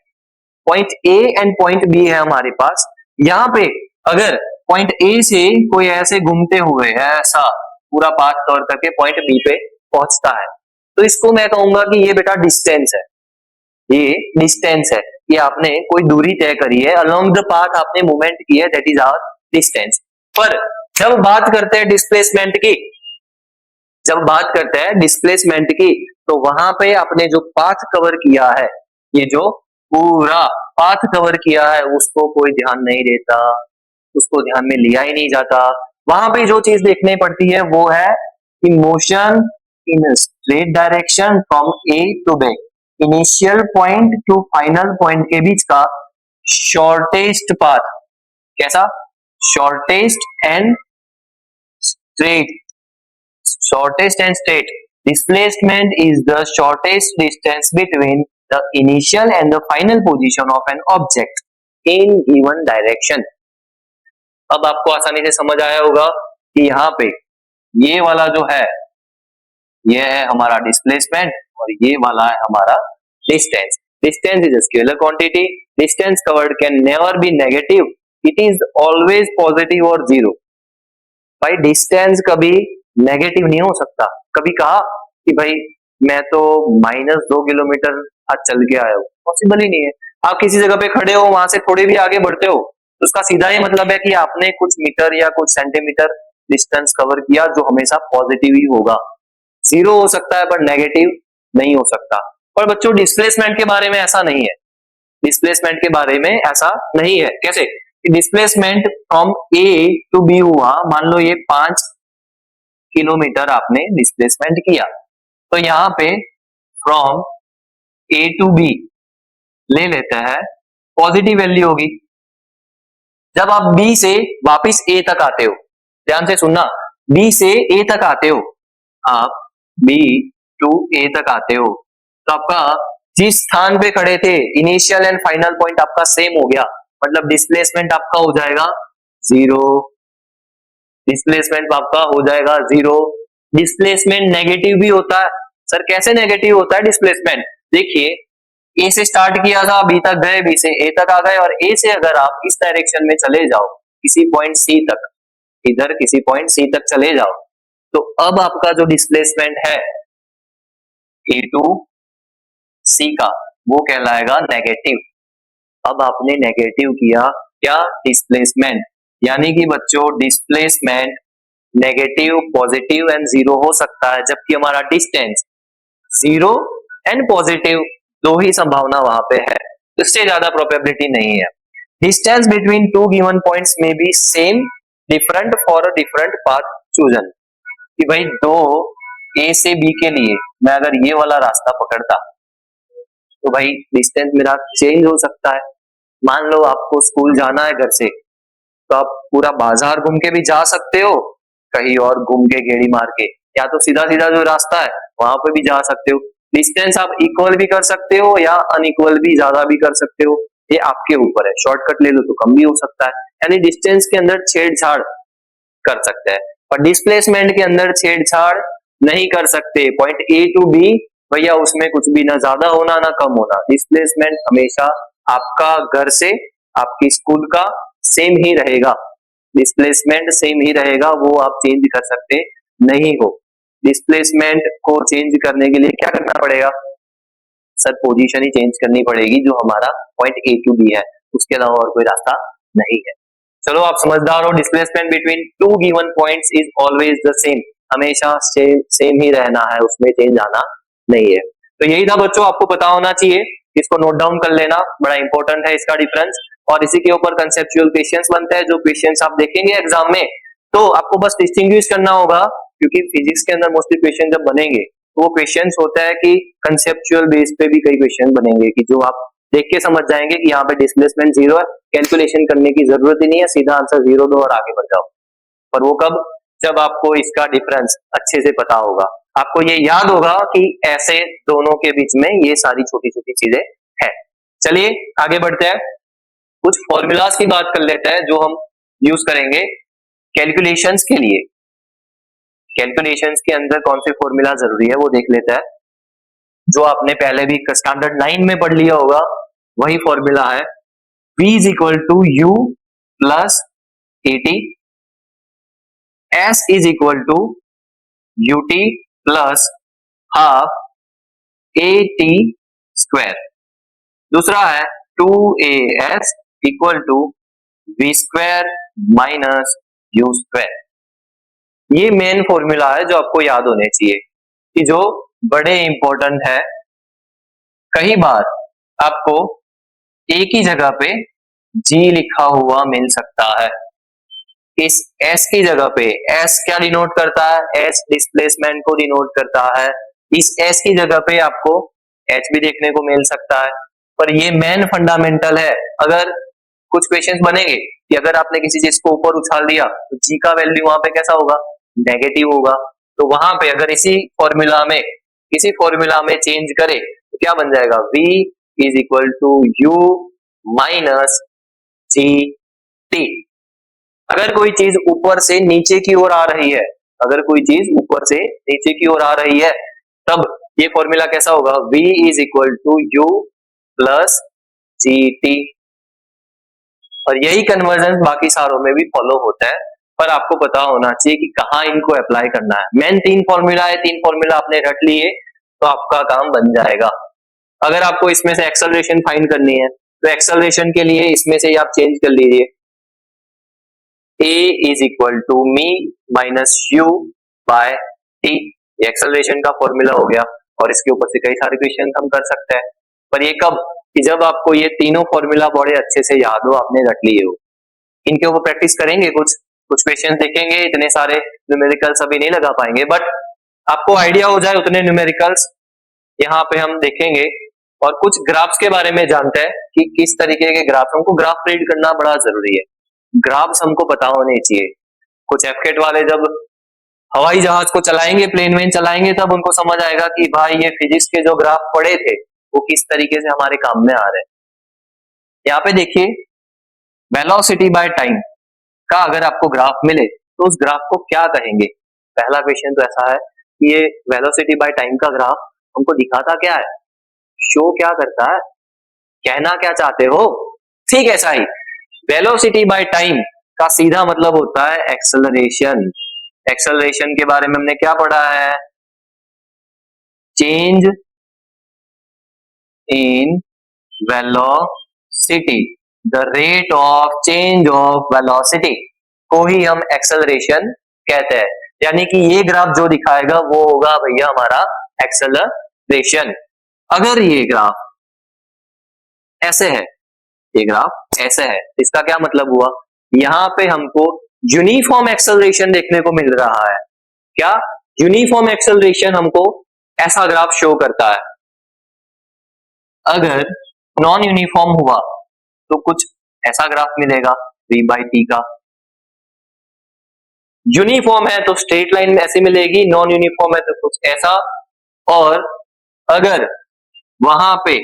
Point A and point B है हमारे पास। यहाँ पे अगर पॉइंट ए से कोई ऐसे घूमते हुए ऐसा पूरा पाथ कवर करके पॉइंट बी पे पहुंचता है, तो इसको मैं कहूंगा कि ये बेटा डिस्टेंस है। ये डिस्टेंस है कि आपने कोई दूरी तय करी है, अलोंग द पाथ आपने मूवमेंट की है, दैट इज आवर डिस्टेंस। पर जब बात करते हैं डिस्प्लेसमेंट की, जब बात करते हैं डिस्प्लेसमेंट की, तो वहां पे आपने जो पाथ कवर किया है, ये जो पूरा पाथ कवर किया है उसको कोई ध्यान नहीं देता, उसको ध्यान में लिया ही नहीं जाता। वहां पे जो चीज देखनी पड़ती है वो है कि motion in straight direction from A to B, initial point to final point के बीच का शॉर्टेस्ट पाथ। कैसा? Shortest and straight. Shortest and straight. Displacement is the shortest distance between the initial and the final position of an object in given direction. अब आपको आसानी से समझ आया होगा कि यहाँ पे ये वाला जो है ये है हमारा डिस्प्लेसमेंट और ये वाला है हमारा distance. Distance is a scalar quantity. Distance covered can never be negative. It is always positive or zero. भाई डिस्टेंस कभी नेगेटिव नहीं हो सकता। कभी कहा कि भाई मैं तो -2 किलोमीटर आज चल के आया हूँ, पॉसिबल ही नहीं है। आप किसी जगह पे खड़े हो, वहां से थोड़े भी आगे बढ़ते हो तो उसका सीधा ही मतलब है कि आपने कुछ मीटर या कुछ सेंटीमीटर डिस्टेंस कवर किया, जो हमेशा पॉजिटिव ही होगा। जीरो हो सकता है पर नेगेटिव नहीं हो सकता। पर बच्चों डिस्प्लेसमेंट के बारे में ऐसा नहीं है। डिस्प्लेसमेंट के बारे में ऐसा नहीं है। कैसे? Displacement from A to B हुआ, मान लो ये 5 किलोमीटर आपने डिस्प्लेसमेंट किया, तो यहाँ पे फ्रॉम ए टू बी ले लेते हैं, पॉजिटिव वैल्यू होगी। जब आप बी से वापस ए तक आते हो, ध्यान से सुनना, बी से ए तक आते हो, आप बी टू ए तक आते हो, तो आपका जिस स्थान पे खड़े थे इनिशियल एंड फाइनल पॉइंट आपका सेम हो गया, मतलब डिस्प्लेसमेंट आपका हो जाएगा जीरो। डिस्प्लेसमेंट आपका हो जाएगा जीरो। डिस्प्लेसमेंट नेगेटिव भी होता है। सर कैसे नेगेटिव होता है डिस्प्लेसमेंट? देखिए ए से स्टार्ट किया था, बी तक गए, बी से ए तक आ गए, और ए से अगर आप इस डायरेक्शन में चले जाओ किसी पॉइंट सी तक, इधर किसी पॉइंट सी तक चले जाओ, तो अब आपका जो डिस्प्लेसमेंट है ए टू सी का वो कहलाएगा नेगेटिव। अब आपने नेगेटिव किया क्या? डिस्प्लेसमेंट। यानी कि बच्चों displacement negative, positive and zero हो सकता है, जबकि हमारा डिस्टेंस जीरो एंड पॉजिटिव दो ही संभावना वहां पे है, इससे ज्यादा प्रोबेबिलिटी नहीं है। Distance between two given points में be same different for a different path chosen. कि भाई दो ए से बी के लिए मैं अगर ये वाला रास्ता पकड़ता तो भाई डिस्टेंस मेरा चेंज हो सकता है। मान लो आपको स्कूल जाना है घर से, तो आप पूरा बाजार घूम के भी जा सकते हो, कहीं और घूम के गेड़ी मार के, या तो सीधा सीधा जो रास्ता है वहां पे भी जा सकते हो। डिस्टेंस आप इक्वल भी कर सकते हो या अनइक्वल भी ज्यादा भी कर सकते हो, ये आपके ऊपर है। शॉर्टकट ले लो तो कम भी हो सकता है, यानी डिस्टेंस के अंदर छेड़छाड़ कर सकते हैं, और डिस्प्लेसमेंट के अंदर छेड़छाड़ नहीं कर सकते। पॉइंट ए टू बी भैया उसमें कुछ भी ना ज्यादा होना ना कम होना। डिस्प्लेसमेंट हमेशा आपका घर से आपकी स्कूल का सेम ही रहेगा, डिस्प्लेसमेंट सेम ही रहेगा, वो आप चेंज कर सकते नहीं हो। डिस्प्लेसमेंट को चेंज करने के लिए क्या करना पड़ेगा? सर पोजीशन ही चेंज करनी पड़ेगी, जो हमारा पॉइंट ए टू बी है, उसके अलावा और कोई रास्ता नहीं है। चलो आप समझदार हो। Displacement between two given points is always the same, हमेशा सेम ही रहना है, उसमें चेंज आना नहीं है। तो यही था बच्चों, आपको पता होना चाहिए, इसको नोट डाउन कर लेना, बड़ा इंपॉर्टेंट है इसका डिफरेंस। और इसी के ऊपर कंसेप्चुअल क्वेश्चंस बनते हैं, जो क्वेश्चंस आप देखेंगे एग्जाम में, तो आपको बस डिस्टिंग्विश करना होगा, क्योंकि फिजिक्स के अंदर मोस्टली क्वेश्चन जब बनेंगे तो वो क्वेश्चंस होता है कि कंसेप्चुअल बेस पे भी कई क्वेश्चन बनेंगे, कि जो आप देख के समझ जाएंगे कि यहाँ पे डिस्प्लेसमेंट जीरो है, कैलकुलेशन करने की जरूरत ही नहीं है, सीधा आंसर जीरो दो और आगे बढ़ जाओ। पर वो कब? जब आपको इसका डिफरेंस अच्छे से पता होगा, आपको ये याद होगा कि ऐसे दोनों के बीच में ये सारी छोटी छोटी चीजें हैं। चलिए आगे बढ़ते हैं, कुछ फॉर्मूलाज की बात कर लेते हैं जो हम यूज करेंगे कैलकुलेशंस के लिए। कैलकुलेशंस के अंदर कौन से फॉर्मूला जरूरी है वो देख लेते हैं। जो आपने पहले भी स्टैंडर्ड 9 में पढ़ लिया होगा वही फॉर्मूला है, V is equal to U plus AT, S is equal to UT plus half A T square. दूसरा है 2AS equal to V square minus U square. ये मेन फॉर्मूला है जो आपको याद होने चाहिए, कि जो बड़े इंपॉर्टेंट है। कई बार आपको एक ही जगह पे G लिखा हुआ मिल सकता है, इस S की जगह पे S क्या डिनोट करता है? S डिस्प्लेसमेंट को डिनोट करता है। इस S की जगह पे आपको H भी देखने को मिल सकता है, पर ये मेन फंडामेंटल है। अगर कुछ क्वेश्चंस बनेंगे कि अगर आपने किसी चीज को ऊपर उछाल दिया तो G का वैल्यू वहां पे कैसा होगा? नेगेटिव होगा। तो वहां पे अगर इसी फॉर्मूला में चेंज करे तो क्या बन जाएगा? V is equal to U minus G T. अगर कोई चीज ऊपर से नीचे की ओर आ रही है, अगर कोई चीज ऊपर से नीचे की ओर आ रही है, तब ये फॉर्मूला कैसा होगा? V is equal to U plus G T. और यही कन्वर्जन बाकी सारों में भी फॉलो होता है, पर आपको पता होना चाहिए कि कहाँ इनको अप्लाई करना है। मेन तीन फॉर्मूला है, तीन फॉर्मूला आपने रट लिए तो आपका काम बन जाएगा। अगर आपको इसमें से एक्सेलरेशन फाइंड करनी है तो एक्सेलरेशन के लिए इसमें से आप चेंज कर लीजिए, a is equal to me minus U by T. Acceleration का फॉर्मूला हो गया, और इसके ऊपर से कई सारे क्वेश्चन हम कर सकते हैं। पर ये कब? कि जब आपको ये तीनों फॉर्मूला बड़े अच्छे से याद हो, आपने रट लिए हो। इनके ऊपर प्रैक्टिस करेंगे, कुछ कुछ क्वेश्चन देखेंगे, इतने सारे न्यूमेरिकल्स अभी नहीं लगा पाएंगे, बट आपको आइडिया हो जाए उतने न्यूमेरिकल्स यहाँ पे हम देखेंगे। और कुछ ग्राफ्स के बारे में जानते हैं कि किस तरीके के ग्राफ, हमको ग्राफ रीड करना बड़ा जरूरी है। ग्राफ्स हमको पता होने चाहिए। कुछ एफकेट वाले जब हवाई जहाज को चलाएंगे, प्लेन वेन चलाएंगे, तब उनको समझ आएगा कि भाई ये फिजिक्स के जो ग्राफ पड़े थे वो किस तरीके से हमारे काम में आ रहे हैं। यहाँ पे देखिए, वेलोसिटी बाय टाइम का अगर आपको ग्राफ मिले तो उस ग्राफ को क्या कहेंगे? पहला क्वेश्चन तो ऐसा है कि ये वेलोसिटी बाय टाइम का ग्राफ हमको दिखाता क्या है, शो क्या करता है, कहना क्या चाहते हो? ठीक ऐसा ही वेलोसिटी बाय टाइम का सीधा मतलब होता है एक्सेलरेशन। एक्सेलरेशन के बारे में हमने क्या पढ़ा है? Change in velocity, the rate of change of velocity को ही हम एक्सेलरेशन कहते हैं। यानी कि ये ग्राफ जो दिखाएगा वो होगा भैया हमारा एक्सेलरेशन। अगर ये ग्राफ ऐसे है, ये ग्राफ ऐसे है, इसका क्या मतलब हुआ? यहाँ पे हमको यूनिफॉर्म एक्सेलरेशन देखने को मिल रहा है। क्या? यूनिफॉर्म एक्सेलरेशन हमको ऐसा ग्राफ शो करता है। अगर नॉन यूनिफॉर्म हुआ तो कुछ ऐसा ग्राफ मिलेगा v बाई टी का। यूनिफॉर्म है तो स्ट्रेट लाइन ऐसी मिलेगी, नॉन यूनिफॉर्म है तो कुछ ऐसा। और अगर वहां पे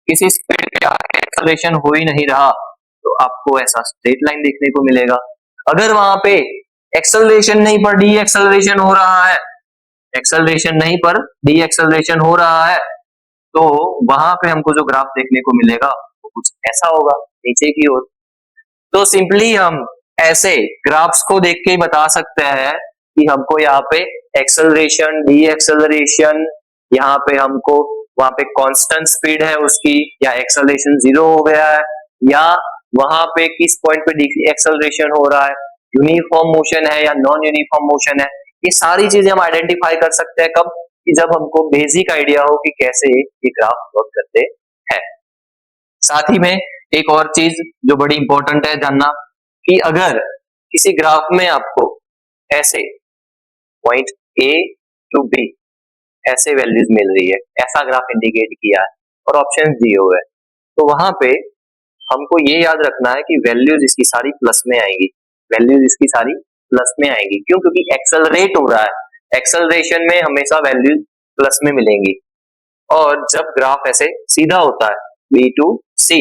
किसी स्पीड पे आगे एक्सेलरेशन हो ही नहीं रहा तो आपको ऐसा स्ट्रेट लाइन देखने को मिलेगा। अगर वहां पे एक्सेलरेशन नहीं पर डी एक्सेलरेशन हो रहा है, एक्सेलरेशन नहीं पर डी एक्सेलरेशन हो रहा है, तो वहां पे हमको जो ग्राफ देखने को मिलेगा वो कुछ ऐसा होगा नीचे की ओर। तो सिंपली हम ऐसे ग्राफ्स को देख के ही बता सकते हैं कि हमको यहाँ पे एक्सेलरेशन, डी एक्सेलरेशन, यहाँ पे हमको वहां पे कांस्टेंट स्पीड है उसकी, या एक्सेलरेशन जीरो हो गया है, या वहां पे किस पॉइंट पे एक्सेलरेशन हो रहा है, यूनिफॉर्म मोशन है या नॉन यूनिफॉर्म मोशन है। ये सारी चीजें हम आइडेंटिफाई कर सकते हैं कब? कि जब हमको बेसिक आइडिया हो कि कैसे ये ग्राफ वर्क करते हैं। साथ ही में एक और चीज जो बड़ी इंपॉर्टेंट है जानना, कि अगर किसी ग्राफ में आपको ऐसे पॉइंट ए टू बी ऐसे वैल्यूज मिल रही है, ऐसा ग्राफ इंडिकेट किया है और ऑप्शन दिए हुए हैं, तो वहां पे हमको ये याद रखना है कि वैल्यूज इसकी सारी प्लस में आएंगी, वैल्यूज इसकी सारी प्लस में आएंगी। क्यों? क्योंकि एक्सेलरेट हो रहा है, एक्सेलरेशन में हमेशा वैल्यूज प्लस में मिलेंगी। और जब ग्राफ ऐसे सीधा होता है बी टू सी,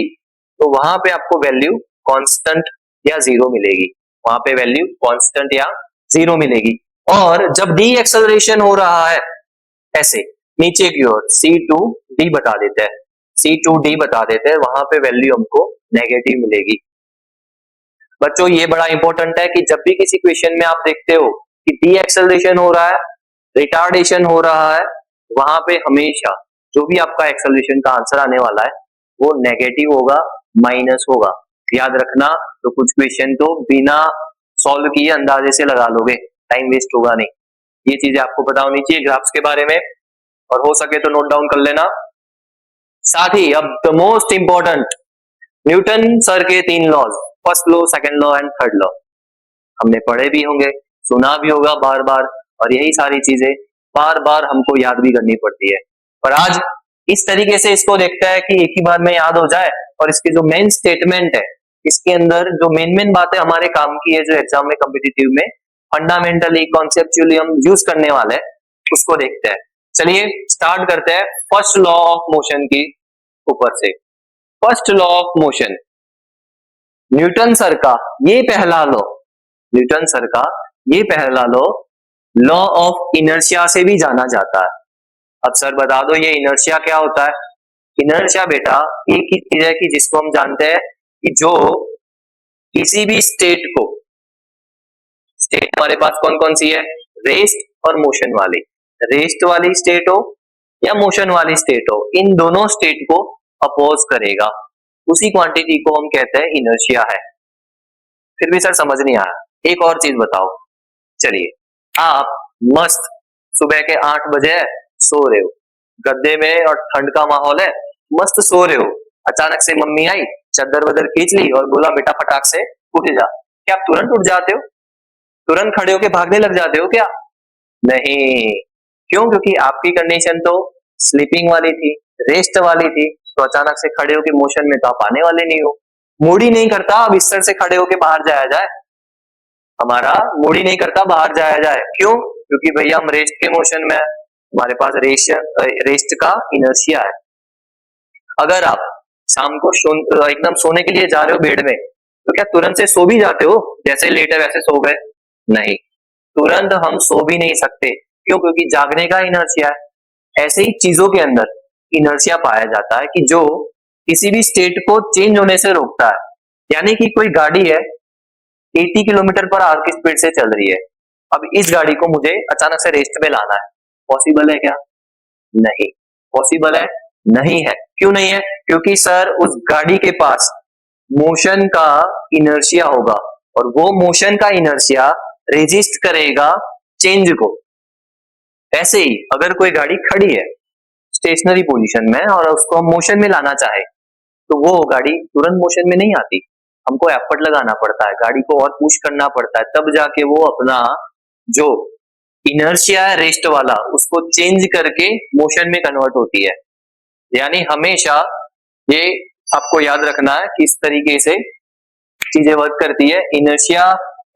तो वहां पे आपको वैल्यू कांस्टेंट या जीरो मिलेगी, वहां पे वैल्यू कांस्टेंट या जीरो मिलेगी। और जब डी एक्सेलरेशन हो रहा है ऐसे नीचे की ओर सी टू डी बता देते हैं, सी टू डी बता देते हैं, वहां पे वैल्यू हमको नेगेटिव मिलेगी। बच्चों ये बड़ा इंपॉर्टेंट है कि जब भी किसी क्वेश्चन में आप देखते हो कि डी एक्सेलरेशन हो रहा है, रिटार्डेशन हो रहा है, वहां पे हमेशा जो भी आपका एक्सेलरेशन का आंसर आने वाला है वो नेगेटिव होगा, माइनस होगा। याद रखना, तो कुछ क्वेश्चन तो बिना सॉल्व किए अंदाजे से लगा लोगे, टाइम वेस्ट होगा नहीं। ये चीजें आपको पता होनी चाहिए ग्राफ्स के बारे में, और हो सके तो नोट डाउन कर लेना। साथ ही अब the most important, Newton sir के 3 laws, first law, second law and third law, हमने पढ़े भी होंगे, सुना भी होगा बार बार, और यही सारी चीजें बार बार हमको याद भी करनी पड़ती है। पर आज इस तरीके से इसको देखता है कि एक ही बार में याद हो जाए, और इसकी जो मेन स्टेटमेंट है, इसके अंदर जो मेन बातें हमारे काम की है, जो एग्जाम में कॉम्पिटिटिव में फंडामेंटली कॉन्सेप्चुअली हम यूज करने वाले हैं, उसको देखते हैं। चलिए स्टार्ट करते हैं फर्स्ट लॉ ऑफ मोशन की ऊपर से। First law of motion, Newton sir का ये पहला लॉ, न्यूटन सर का ये पहला लॉ ऑफ इनर्शिया से भी जाना जाता है। अब सर बता दो ये इनर्शिया क्या होता है? इनर्शिया बेटा एक ही चीज है कि जिसको हम जानते हैं कि जो किसी भी स्टेट को, स्टेट हमारे पास कौन कौन सी है? रेस्ट और मोशन वाली, रेस्ट वाली स्टेट हो या मोशन वाली स्टेट हो, इन दोनों स्टेट को अपोज करेगा, उसी क्वांटिटी को हम कहते हैं इनर्शिया है। फिर भी सर समझ नहीं आया, एक और चीज बताओ। चलिए आप मस्त सुबह के 8 बजे सो रहे हो, गद्दे में और ठंड का माहौल है, मस्त सो रहे हो, अचानक से मम्मी आई, चादर वदर खींच ली और बोला बेटा फटाक से उठ जा। क्या आप तुरंत उठ जाते हो? तुरंत खड़े होके भागने लग जाते हो क्या? नहीं। क्यों? क्योंकि आपकी कंडीशन तो स्लीपिंग वाली थी, रेस्ट वाली थी, तो अचानक से खड़े होके मोशन में तो आप आने वाले नहीं हो। मूड ही नहीं करता बिस्तर से खड़े होके बाहर जाया जाए, हमारा मूड ही नहीं करता बाहर जाया जाए। क्यों? क्योंकि भैया हम रेस्ट के मोशन में है, हमारे पास रेस्ट का इनर्शिया है। अगर आप शाम को एकदम सोने के लिए जा रहे हो बेड में, तो क्या तुरंत से सो भी जाते हो? जैसे लेटे वैसे सो गए? नहीं, तुरंत हम सो भी नहीं सकते। क्यों? क्योंकि जागने का इनर्शिया है। ऐसे ही चीजों के अंदर इनर्शिया पाया जाता है कि जो किसी भी स्टेट को चेंज होने से रोकता है। यानी कि कोई गाड़ी है 80 किलोमीटर पर आवर की स्पीड से चल रही है, अब इस गाड़ी को मुझे अचानक से रेस्ट में लाना है, पॉसिबल है क्या? नहीं पॉसिबल है, नहीं है। क्यों नहीं है? क्योंकि सर उस गाड़ी के पास मोशन का इनर्शिया होगा, और वो मोशन का इनर्शिया रेजिस्ट करेगा चेंज को। ऐसे ही अगर कोई गाड़ी खड़ी है स्टेशनरी पोजीशन में और उसको हम मोशन में लाना चाहे, तो वो गाड़ी तुरंत मोशन में नहीं आती, हमको एफर्ट लगाना पड़ता है, गाड़ी को और पुश करना पड़ता है, तब जाके वो अपना जो इनर्शिया है रेस्ट वाला उसको चेंज करके मोशन में कन्वर्ट होती है। यानी हमेशा ये आपको याद रखना है कि इस तरीके से चीजें वर्क करती है। इनर्शिया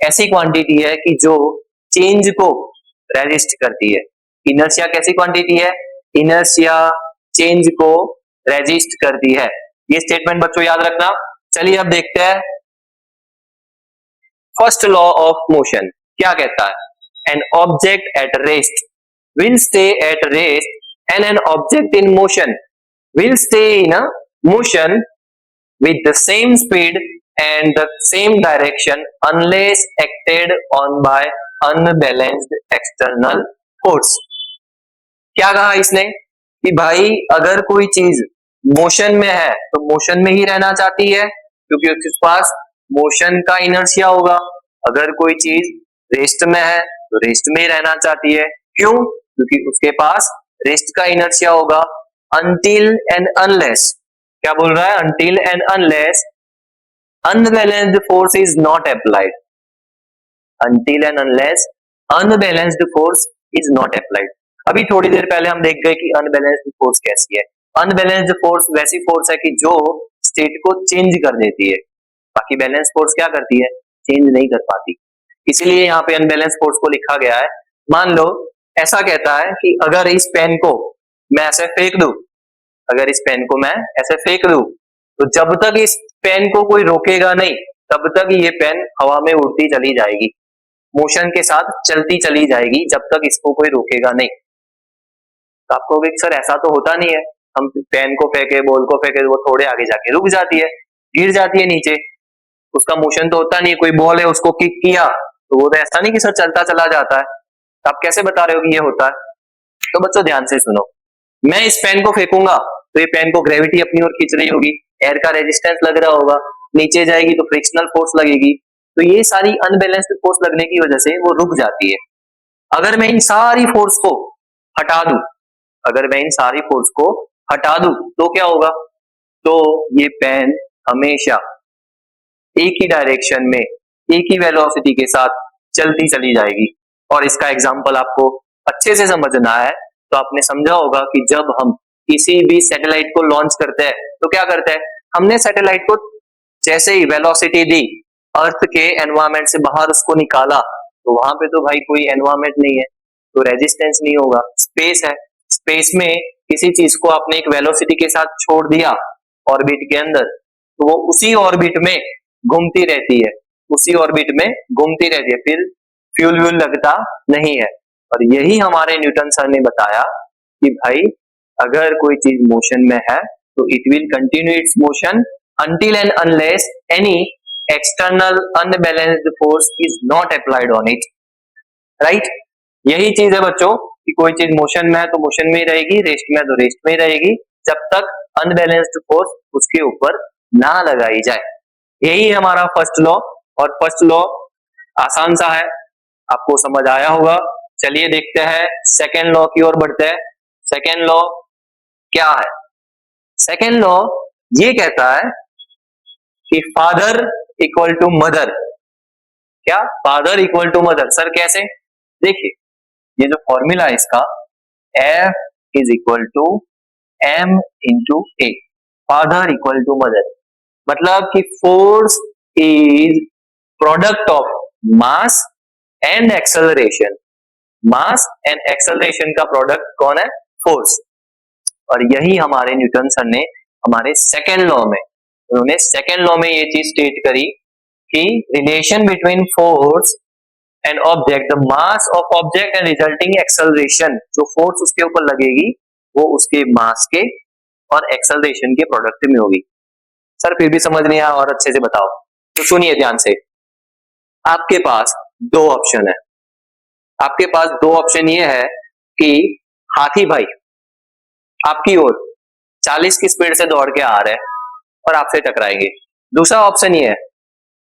ऐसी क्वांटिटी है कि जो चेंज को रेजिस्ट करती है। इनर्शिया कैसी क्वांटिटी है? इनर्शिया चेंज को रेजिस्ट करती है। ये स्टेटमेंट बच्चों याद रखना। चलिए अब देखते हैं फर्स्ट लॉ ऑफ मोशन क्या कहता है। An object at rest will stay at rest and an object in motion will stay in a motion with the same speed and the same direction unless acted on by unbalanced external force। क्या कहा इसने कि भाई अगर कोई चीज motion में है तो मोशन में ही रहना चाहती है, क्योंकि उसके पास मोशन का इनर्शिया होगा। अगर कोई चीज रेस्ट में है तो रेस्ट में ही रहना चाहती है। क्यों? क्योंकि उसके पास रेस्ट का इनर्शिया होगा। until and unless, क्या बोल रहा है? until and unless unbalanced force is not applied, until and unless unbalanced force is not applied। अभी थोड़ी देर पहले हम देख गए कि अनबैलेंस्ड फोर्स कैसी है। अनबैलेंस्ड फोर्स वैसी फोर्स है कि जो स्टेट को चेंज कर देती है, बाकी बैलेंस फोर्स क्या करती है, चेंज नहीं कर पाती। इसीलिए यहाँ पे अनबैलेंस फोर्स को लिखा गया है। मान लो ऐसा कहता है कि अगर इस पेन को मैं ऐसे फेंक दूं, अगर इस पेन को मैं ऐसे फेंक दूं, तो जब तक इस पेन को कोई रोकेगा नहीं तब तक ये पेन हवा में उड़ती चली जाएगी, मोशन के साथ चलती चली जाएगी जब तक इसको कोई रोकेगा नहीं। तो आप कहोगे सर ऐसा तो होता नहीं है, हम पेन को फेंके, बॉल को फेंके, वो थोड़े आगे जाके रुक जाती है, गिर जाती है नीचे, उसका मोशन तो होता नहीं है। कोई बॉल है उसको किक किया तो वो तो ऐसा नहीं कि सर चलता चला जाता है, तो आप कैसे बता रहे हो कि ये होता है? तो बच्चों ध्यान से सुनो, मैं इस पेन को फेंकूंगा तो ये पेन को ग्रेविटी अपनी ओर खींच रही होगी, एयर का रेजिस्टेंस लग रहा होगा, नीचे जाएगी तो फ्रिक्शनल फोर्स लगेगी, तो ये सारी अनबैलेंस्ड फोर्स लगने की वजह से वो रुक जाती है। अगर मैं इन सारी फोर्स को हटा दूं, अगर मैं इन सारी फोर्स को हटा दूं तो क्या होगा, तो ये पेन हमेशा एक ही डायरेक्शन में एक ही वेलोसिटी के साथ चलती चली जाएगी। और इसका एग्जांपल आपको अच्छे से समझना है तो आपने समझा होगा कि जब हम किसी भी सैटेलाइट को लॉन्च करते हैं तो क्या करते हैं, हमने सैटेलाइट को जैसे ही वेलोसिटी दी, अर्थ के एनवायरमेंट से बाहर उसको निकाला, तो वहां पे तो भाई कोई एनवायरमेंट नहीं है, तो रेजिस्टेंस नहीं होगा, स्पेस है, स्पेस में किसी चीज को आपने एक वेलोसिटी के साथ छोड़ दिया ऑर्बिट के अंदर, तो वो उसी ऑर्बिट में घूमती रहती है, उसी ऑर्बिट में घूमती रहती है, फिर फ्यूल व्यूल लगता नहीं है। और यही हमारे न्यूटन सर ने बताया कि भाई अगर कोई चीज मोशन में है तो it will continue its motion until and unless any external unbalanced force is not applied on it, right? यही चीज है बच्चों कि कोई चीज मोशन में है तो मोशन में ही रहेगी, रेस्ट में है तो रेस्ट में ही रहेगी, जब तक अनबैलेंस्ड फोर्स उसके ऊपर ना लगाई जाए। यही है हमारा फर्स्ट लॉ, और फर्स्ट लॉ आसान सा है, आपको समझ आया होगा। चलिए देखते हैं सेकेंड लॉ की ओर बढ़ते हैं। सेकेंड लॉ क्या है? सेकेंड लॉ ये कहता है कि फादर इक्वल टू मदर। क्या? Father equal to mother. Sir कैसे? देखिए ये जो फॉर्मूला है इसका, F is equal to M into A, father equal to mother, मतलब कि force is product of mass and acceleration. Mass and acceleration का प्रोडक्ट कौन है? फोर्स। और यही हमारे न्यूटन सर ने हमारे सेकेंड लॉ में, उन्होंने सेकेंड लॉ में ये चीज स्टेट करी कि relation between force and object, the mass of object and resulting acceleration, जो फोर्स उसके ऊपर लगेगी वो उसके मास के और एक्सेलरेशन के प्रोडक्ट में होगी। सर फिर भी समझ नहीं आया, और अच्छे से बताओ। तो सुनिए ध्यान से, आपके पास दो ऑप्शन है, आपके पास दो ऑप्शन ये है कि हाथी भाई आपकी ओर 40 की स्पीड से दौड़ के आ रहे हैं और आपसे टकराएंगे। दूसरा ऑप्शन ये है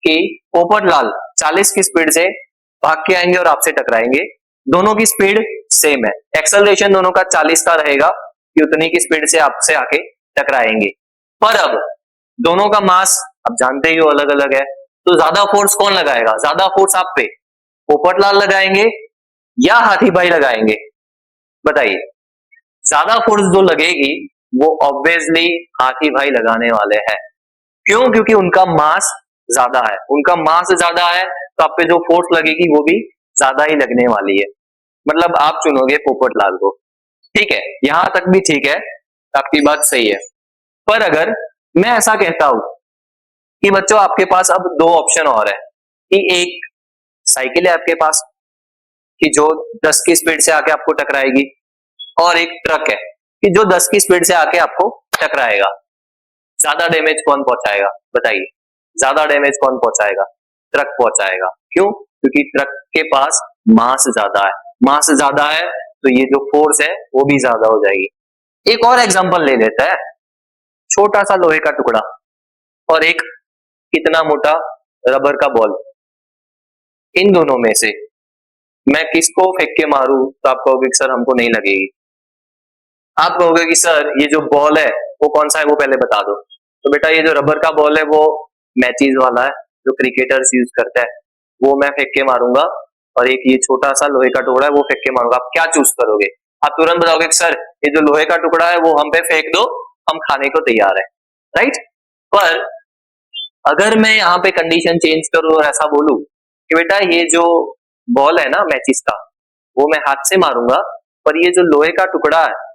कि पोपटलाल 40 की स्पीड से भाग के आएंगे और आपसे टकराएंगे। दोनों की स्पीड सेम है, एक्सेलरेशन दोनों का 40 का रहेगा कि उतनी की स्पीड से आपसे आके टकराएंगे। पर अब दोनों का मास आप जानते ही हो अलग अलग है, तो ज्यादा फोर्स कौन लगाएगा? ज्यादा फोर्स आप पे पोपटलाल लगाएंगे या हाथी भाई लगाएंगे? बताइए। ज्यादा फोर्स जो लगेगी वो ऑब्वियसली हाथी भाई लगाने वाले हैं। क्यों? क्योंकि उनका मास ज्यादा है, उनका मास ज्यादा है तो आप पे जो फोर्स लगेगी वो भी ज्यादा ही लगने वाली है, मतलब आप चुनोगे पोपटलाल को। ठीक है, यहां तक भी ठीक है, आपकी बात सही है। पर अगर मैं ऐसा कहता हूं कि बच्चों आपके पास अब दो ऑप्शन और है कि एक साइकिल है आपके पास कि जो 10 की स्पीड से आके आपको टकराएगी, और एक ट्रक है कि जो 10 की स्पीड से आके आपको टकराएगा। ज्यादा डैमेज कौन पहुंचाएगा? बताइए, ज्यादा डैमेज कौन पहुंचाएगा? ट्रक पहुंचाएगा। क्यों? क्योंकि ट्रक के पास मास ज्यादा है, मास ज्यादा है तो ये जो फोर्स है वो भी ज्यादा हो जाएगी। एक और एग्जांपल ले लेते हैं, छोटा सा लोहे का टुकड़ा और एक कितना मोटा रबर का बॉल, इन दोनों में से मैं किसको फेंक के मारूं तो आप कहोगे सर हमको नहीं लगेगी। आप कहोगे कि सर ये जो बॉल है वो कौन सा है वो पहले बता दो। तो बेटा ये जो रबर का बॉल है वो मैचेस वाला है जो क्रिकेटर्स यूज करते हैं, वो मैं फेंक के मारूंगा, और एक ये छोटा सा लोहे का टुकड़ा है वो फेंक के मारूंगा। आप क्या चूज करोगे? आप तुरंत बताओगे सर ये जो लोहे का टुकड़ा है वो हम पे फेंक दो, हम खाने को तैयार है, राइट? पर अगर मैं यहाँ पे कंडीशन चेंज करूँ और ऐसा बोलूं कि बेटा ये जो बॉल है ना मैचिस का, वो मैं हाथ से मारूंगा, पर ये जो लोहे का टुकड़ा है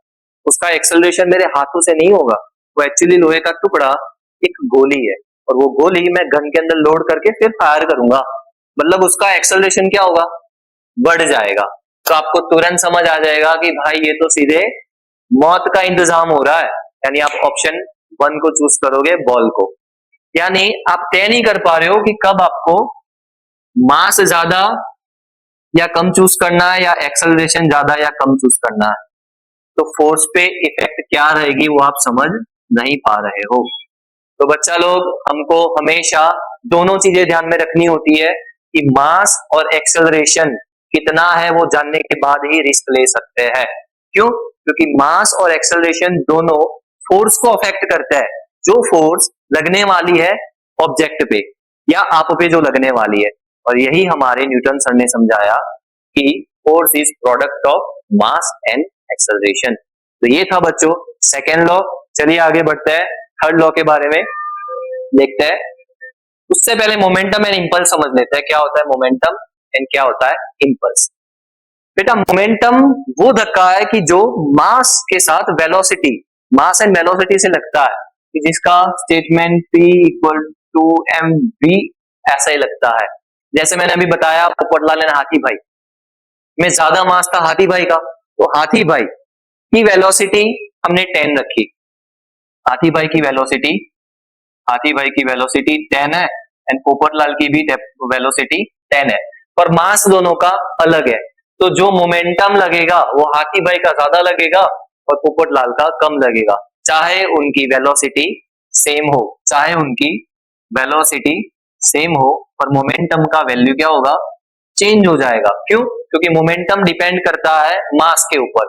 उसका एक्सेलरेशन मेरे हाथों से नहीं होगा। वो एक्चुअली लोहे का टुकड़ा एक गोली है, और वो गोली मैं गन के अंदर लोड करके फिर फायर करूंगा, मतलब उसका एक्सेलरेशन क्या होगा, बढ़ जाएगा। तो आपको तुरंत समझ आ जाएगा कि भाई ये तो सीधे मौत का इंतजाम हो रहा है, यानी आप ऑप्शन 1 को चूज करोगे, बॉल को। यानी आप तय नहीं कर पा रहे हो कि कब आपको मास ज्यादा या कम चूज करना है, या एक्सेलरेशन ज्यादा या कम चूज करना है। तो फोर्स पे इफेक्ट क्या रहेगी वो आप समझ नहीं पा रहे हो। तो बच्चा लोग, हमको हमेशा दोनों चीजें ध्यान में रखनी होती है कि मास और एक्सेलरेशन कितना है वो जानने के बाद ही रिस्क ले सकते हैं। क्यों? क्योंकि मास और एक्सेलरेशन दोनों फोर्स को अफेक्ट करता है, जो फोर्स लगने वाली है ऑब्जेक्ट पे या आप पे जो लगने वाली है। और यही हमारे न्यूटन सर ने समझाया कि force is product of mass and acceleration. तो ये था बच्चों सेकेंड लॉ। चलिए आगे बढ़ते हैं, थर्ड लॉ के बारे में देखते हैं। उससे पहले मोमेंटम एंड इंपल्स समझ लेते हैं, क्या होता है मोमेंटम एंड क्या होता है इंपल्स। बेटा मोमेंटम वो धक्का है कि जो मास के साथ वेलोसिटी, मास एंड वेलोसिटी से लगता है, कि जिसका statement P equal to mv ऐसा ही लगता है। जैसे मैंने अभी बताया पोपटलाल एंड हाथी भाई में ज्यादा मास था हाथी भाई का, तो हाथी भाई की वेलोसिटी हमने 10 रखी। हाथी भाई की वेलोसिटी, हाथी भाई की वेलोसिटी 10 है एंड पोपटलाल की भी वेलोसिटी 10 है, पर मास दोनों का अलग है। तो जो मोमेंटम लगेगा वो हाथी भाई का ज्यादा लगेगा और पोपटलाल का कम लगेगा, चाहे उनकी वेलोसिटी सेम हो, चाहे उनकी वेलोसिटी सेम हो, पर मोमेंटम का वैल्यू क्या होगा, चेंज हो जाएगा। क्यों? क्योंकि मोमेंटम डिपेंड करता है मास के ऊपर।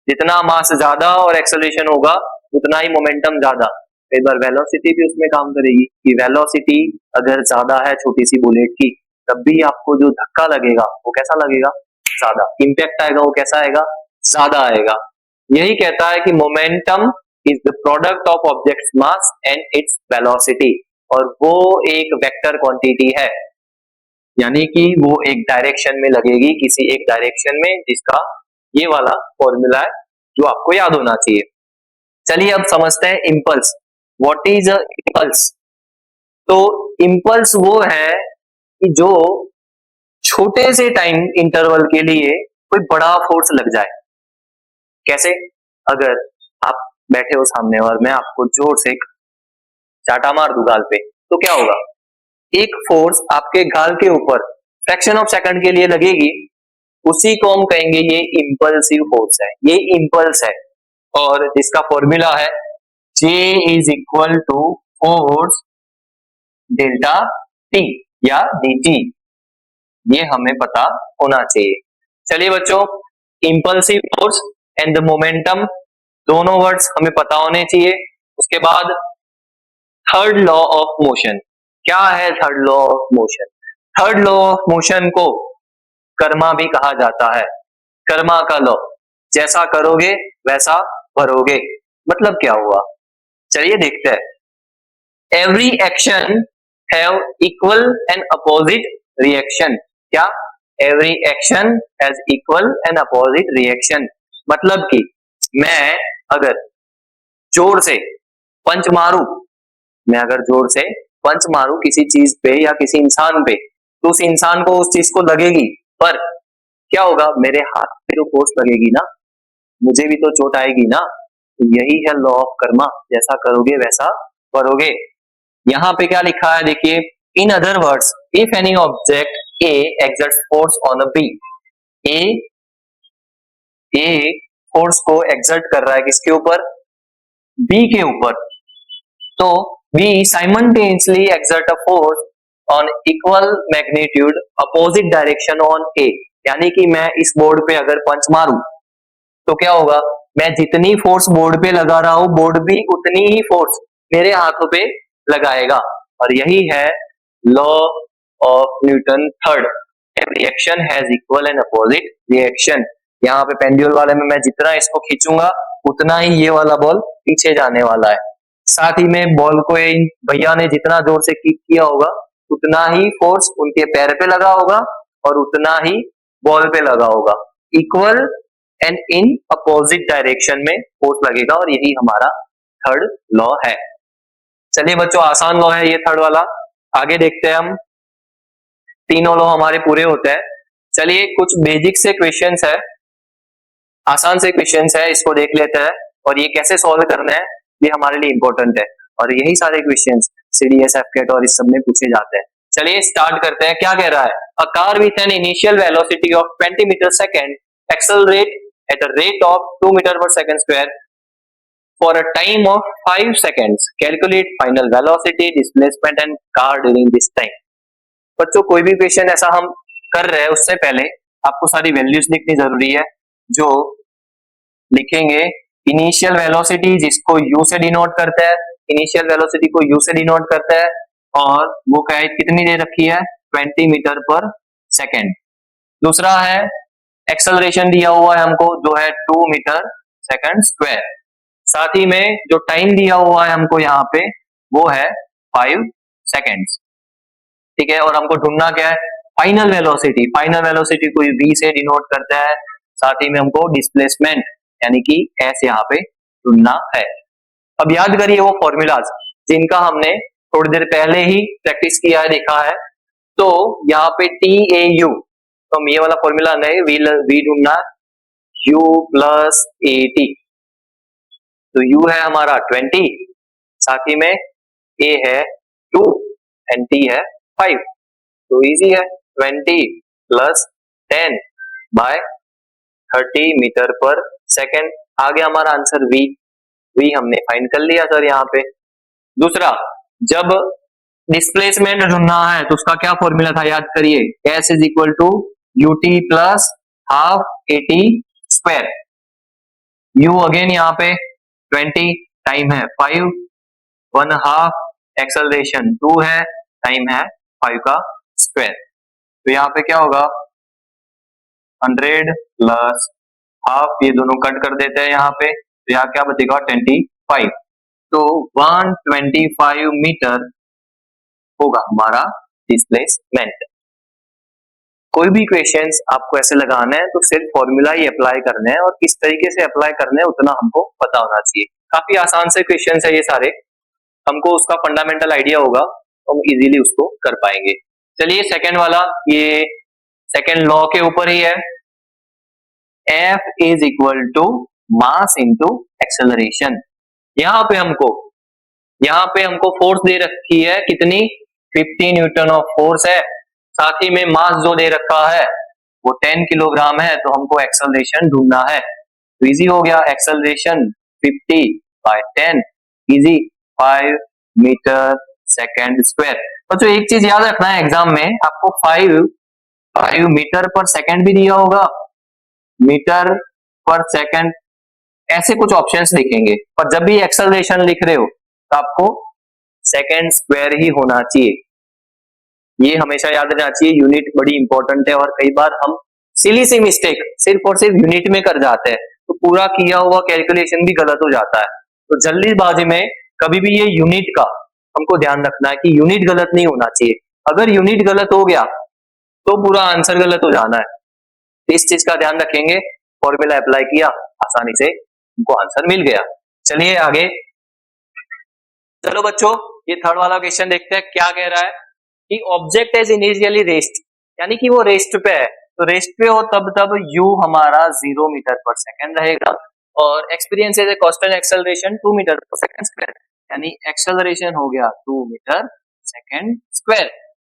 जितना मास ज्यादा और एक्सेलरेशन होगा उतना ही मोमेंटम ज्यादा। कई बार वेलोसिटी भी उसमें काम करेगी कि वेलोसिटी अगर ज्यादा है छोटी सी बुलेट की, तब भी आपको जो धक्का लगेगा वो कैसा लगेगा, ज्यादा। इम्पैक्ट आएगा वो कैसा आएगा, ज्यादा आएगा। यही कहता है कि momentum is the product of objects mass and its velocity, और वो एक वेक्टर क्वांटिटी है, यानी कि वो एक डायरेक्शन में लगेगी, किसी एक डायरेक्शन में, जिसका ये वाला फॉर्मूला है जो आपको याद होना चाहिए। चलिए अब समझते हैं impulse. What is a impulse? तो इम्पल्स वो है कि जो छोटे से टाइम इंटरवल के लिए कोई बड़ा फोर्स लग जाए। कैसे? अगर आप बैठे हो सामने और मैं आपको जोर से चाटा मार दूं गाल पे, तो क्या होगा, एक फोर्स आपके गाल के ऊपर फ्रैक्शन ऑफ सेकंड के लिए लगेगी, उसी को हम कहेंगे ये इम्पल्सिव फोर्स है, ये इम्पल्स है। और जिसका फॉर्मूला है J is equal to force delta T या dt, ये हमें पता होना चाहिए। चलिए बच्चों, impulsive force and the momentum दोनों वर्ड्स हमें पता होने चाहिए। उसके बाद थर्ड लॉ ऑफ मोशन, क्या है third law of motion? Third law of motion को कर्मा भी कहा जाता है, कर्मा का लॉ। जैसा करोगे वैसा भरोगे, मतलब क्या हुआ, चलिए देखते हैं। Every action have equal and opposite reaction. क्या? Every action has equal and opposite reaction, मतलब कि मैं अगर जोर से पंच मारू, मैं अगर जोर से पंच मारू किसी चीज पे या किसी इंसान पे, तो उस इंसान को उस चीज को लगेगी, पर क्या होगा, मेरे हाथ पे जो फोर्स लगेगी ना, मुझे भी तो चोट आएगी ना। तो यही है लॉ ऑफ कर्मा, जैसा करोगे वैसा करोगे। यहाँ पे क्या लिखा है देखिए, in other words if any object A exerts force on a B, A force को एक्सर्ट कर रहा है किसके ऊपर, बी के ऊपर, तो B simultaneously exert a force on equal magnitude opposite direction on A, यानी कि मैं इस बोर्ड पे अगर पंच मारूं तो क्या होगा, मैं जितनी फोर्स बोर्ड पे लगा रहा हूं, बोर्ड भी उतनी ही फोर्स मेरे हाथों पे लगाएगा। और यही है law of Newton third, reaction has equal and opposite reaction. यहाँ पे पेंडुलम वाले में मैं जितना इसको खींचूंगा उतना ही ये वाला बॉल पीछे जाने वाला है। साथ ही में बॉल को इन भैया ने जितना जोर से किक किया होगा उतना ही फोर्स उनके पैर पे लगा होगा और उतना ही बॉल पे लगा होगा। Equal and in opposite direction में फोर्स लगेगा और यही हमारा थर्ड लॉ है। चलिए बच्चों, आसान लॉ है ये थर्ड वाला। आगे देखते हैं हम। तीनों लॉ हमारे पूरे होते हैं। चलिए कुछ बेसिक से क्वेश्चंस है, आसान से क्वेश्चंस है, इसको देख लेते हैं और ये कैसे सॉल्व करना है ये हमारे लिए इंपॉर्टेंट है। और यही सारे क्वेश्चंस सीडीएस, एफकेट और इस सब में पूछे जाते हैं। चलिए स्टार्ट करते हैं। क्या कह रहा है? A car with an initial velocity of 20 metre second accelerate at a rate of 2 metre per second square for a time of 5 seconds. Calculate final velocity, displacement and car during this time. बच्चों कोई भी question ऐसा हम कर रहे हैं उससे पहले आपको सारी वैल्यूज लिखनी जरूरी है। जो लिखेंगे इनिशियल वेलोसिटी जिसको यू से डिनोट करता है, इनिशियल वेलोसिटी को यू से डिनोट करता है और वो क्या है, कितनी दे रखी है 20 मीटर पर सेकेंड। दूसरा है एक्सेलरेशन दिया हुआ है हमको जो है 2 मीटर सेकंड स्क्वायर। साथ ही में जो टाइम दिया हुआ है हमको यहाँ पे वो है 5 सेकेंड्स। ठीक है, और हमको ढूंढना क्या है? Final velocity. फाइनल वेलोसिटी को v से डिनोट करता है। साथ ही में हमको डिस्प्लेसमेंट यानी कि s यहाँ पे ढूंढना है। अब याद करिए वो फॉर्मूलाज जिनका हमने थोड़ी देर पहले ही प्रैक्टिस किया है, देखा है। तो यहाँ पे TAU, तो हम ये वाला फॉर्मूला नहीं, v ढूंढना u प्लस AT। तो u है हमारा 20, साथ ही में a है 2 एंड t है 5। तो इजी है, 20 प्लस 10 बाय 30 मीटर पर सेकेंड। आ गया हमारा आंसर v हमने फाइंड कर लिया सर यहाँ पे। दूसरा, जब डिस्प्लेसमेंट ढूंढना है तो उसका क्या फॉर्मूला था याद करिए, s is equal to ut plus half AT square. u again यहाँ पे 20, टाइम है 5, 1/2 एक्सेलरेशन 2 है, टाइम है 5 का स्क्वायर। तो यहाँ पे क्या होगा 100 प्लस हाफ, ये दोनों कट कर देते हैं यहाँ पे, तो यहाँ क्या बचेगा 25। तो 125 मीटर होगा हमारा डिस्प्लेसमेंट। कोई भी क्वेश्चंस आपको ऐसे लगाना है तो सिर्फ फॉर्मूला ही अप्लाई करना है और किस तरीके से अप्लाई करना है उतना हमको पता होना चाहिए। काफी आसान से क्वेश्चंस है ये सारे, हमको उसका फंडामेंटल आइडिया होगा तो हम इजीली उसको कर पाएंगे। चलिए सेकंड वाला, ये सेकंड लॉ के ऊपर ही है। F is equal to mass into acceleration. यहाँ पे हमको फोर्स दे रखी है कितनी, 50 न्यूटन ऑफ फोर्स है। साथ ही में मास जो दे रखा है वो 10 किलोग्राम है, तो हमको एक्सेलरेशन ढूंढना है। तो इजी हो गया, acceleration 50 by 10 easy 5 meter second square. बच्चों एक चीज याद रखना है, एग्जाम में आपको 5 मीटर पर सेकेंड भी दिया होगा, मीटर पर सेकेंड, ऐसे कुछ ऑप्शंस दिखेंगे, पर जब भी एक्सेलरेशन लिख रहे हो तो आपको सेकेंड स्क्वायर ही होना चाहिए। ये हमेशा याद रखना चाहिए, यूनिट बड़ी इंपॉर्टेंट है और कई बार हम सिली सी मिस्टेक सिर्फ और सिर्फ यूनिट में कर जाते हैं तो पूरा किया हुआ कैलकुलेशन भी गलत हो जाता है। तो जल्दीबाजी में कभी भी ये यूनिट का हमको ध्यान रखना है कि यूनिट गलत नहीं होना चाहिए। अगर यूनिट गलत हो गया तो पूरा आंसर गलत हो जाना है। इस चीज का ध्यान रखेंगे, फॉर्मूला अप्लाई किया, आसानी से हमको आंसर मिल गया। चलिए आगे, चलो बच्चों ये थर्ड वाला क्वेश्चन देखते हैं। क्या कह रहा है कि ऑब्जेक्ट इज इनिशियली रेस्ट, यानी कि वो रेस्ट पे है, तो रेस्ट पे हो तब u हमारा 0 मीटर पर सेकेंड रहेगा और experience is a constant acceleration 2 metre पर सेकेंड स्क्वायर, यानी एक्सेलरेशन हो गया 2 मीटर सेकेंड स्क्वायर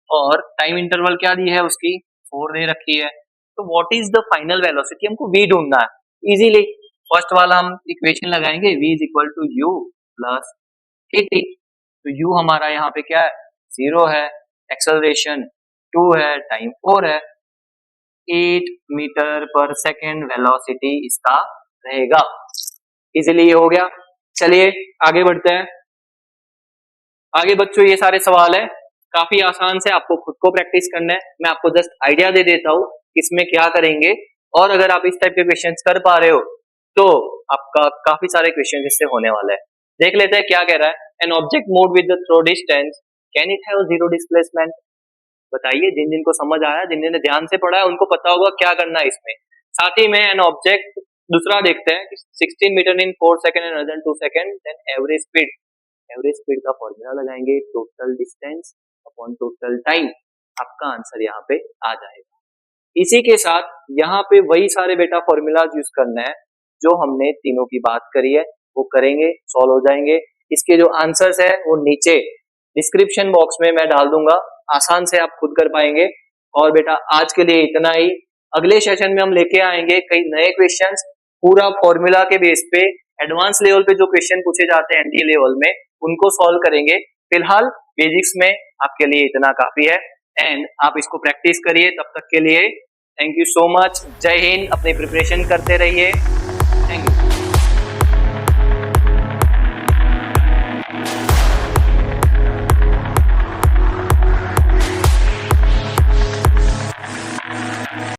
और टाइम इंटरवल क्या दी है उसकी 4 दे रखी है। तो what is the final velocity, हमको v ढूंढना है। इजीली फर्स्ट वाला हम इक्वेशन लगाएंगे, v is equal to u plus AT। तो u हमारा यहाँ पे क्या है 0 है, एक्सेलरेशन 2 है, टाइम 4 है, 8 मीटर पर सेकेंड वेलोसिटी इसका रहेगा। इजीली ये हो गया। चलिए आगे बढ़ते हैं। आगे बच्चों ये सारे सवाल है काफी आसान से, आपको खुद को प्रैक्टिस करना है। मैं आपको जस्ट आइडिया दे देता हूँ इसमें क्या करेंगे, और अगर आप इस टाइप के क्वेश्चंस कर पा रहे हो तो आपका काफी सारे क्वेश्चन इससे होने वाले हैं। देख लेते हैं क्या कह रहा है। An object move with the throw distance can it have zero displacement. बताइए, जिन जिन को समझ आया, जिन जिन ने ध्यान से पढ़ा है, उनको पता होगा क्या करना है इसमें। साथ ही में एन ऑब्जेक्ट दूसरा देखते हैं कि 16 meter in 4 second and other 2 second, then average speed. Average speed का फॉर्मूला लगाएंगे, total distance upon total time. आपका आंसर यहाँ पे आ जाएगा। इसी के साथ यहाँ पे वही सारे बेटा फॉर्मूलाज यूज करना है जो हमने तीनों की बात करी है, वो करेंगे, सॉल्व हो जाएंगे। इसके जो आंसर्स है वो नीचे डिस्क्रिप्शन बॉक्स में मैं डाल दूंगा, आसान से आप खुद कर पाएंगे। और बेटा आज के लिए इतना ही। अगले सेशन में हम लेके आएंगे कई नए क्वेश्चंस, पूरा फॉर्मूला के बेस पे एडवांस लेवल पे जो क्वेश्चन पूछे जाते हैं एनडीए लेवल में, उनको सॉल्व करेंगे। फिलहाल बेसिक्स में आपके लिए इतना काफी है एंड आप इसको प्रैक्टिस करिए। तब तक के लिए थैंक यू सो मच। जय हिंद। अपनी प्रिपरेशन करते रहिए।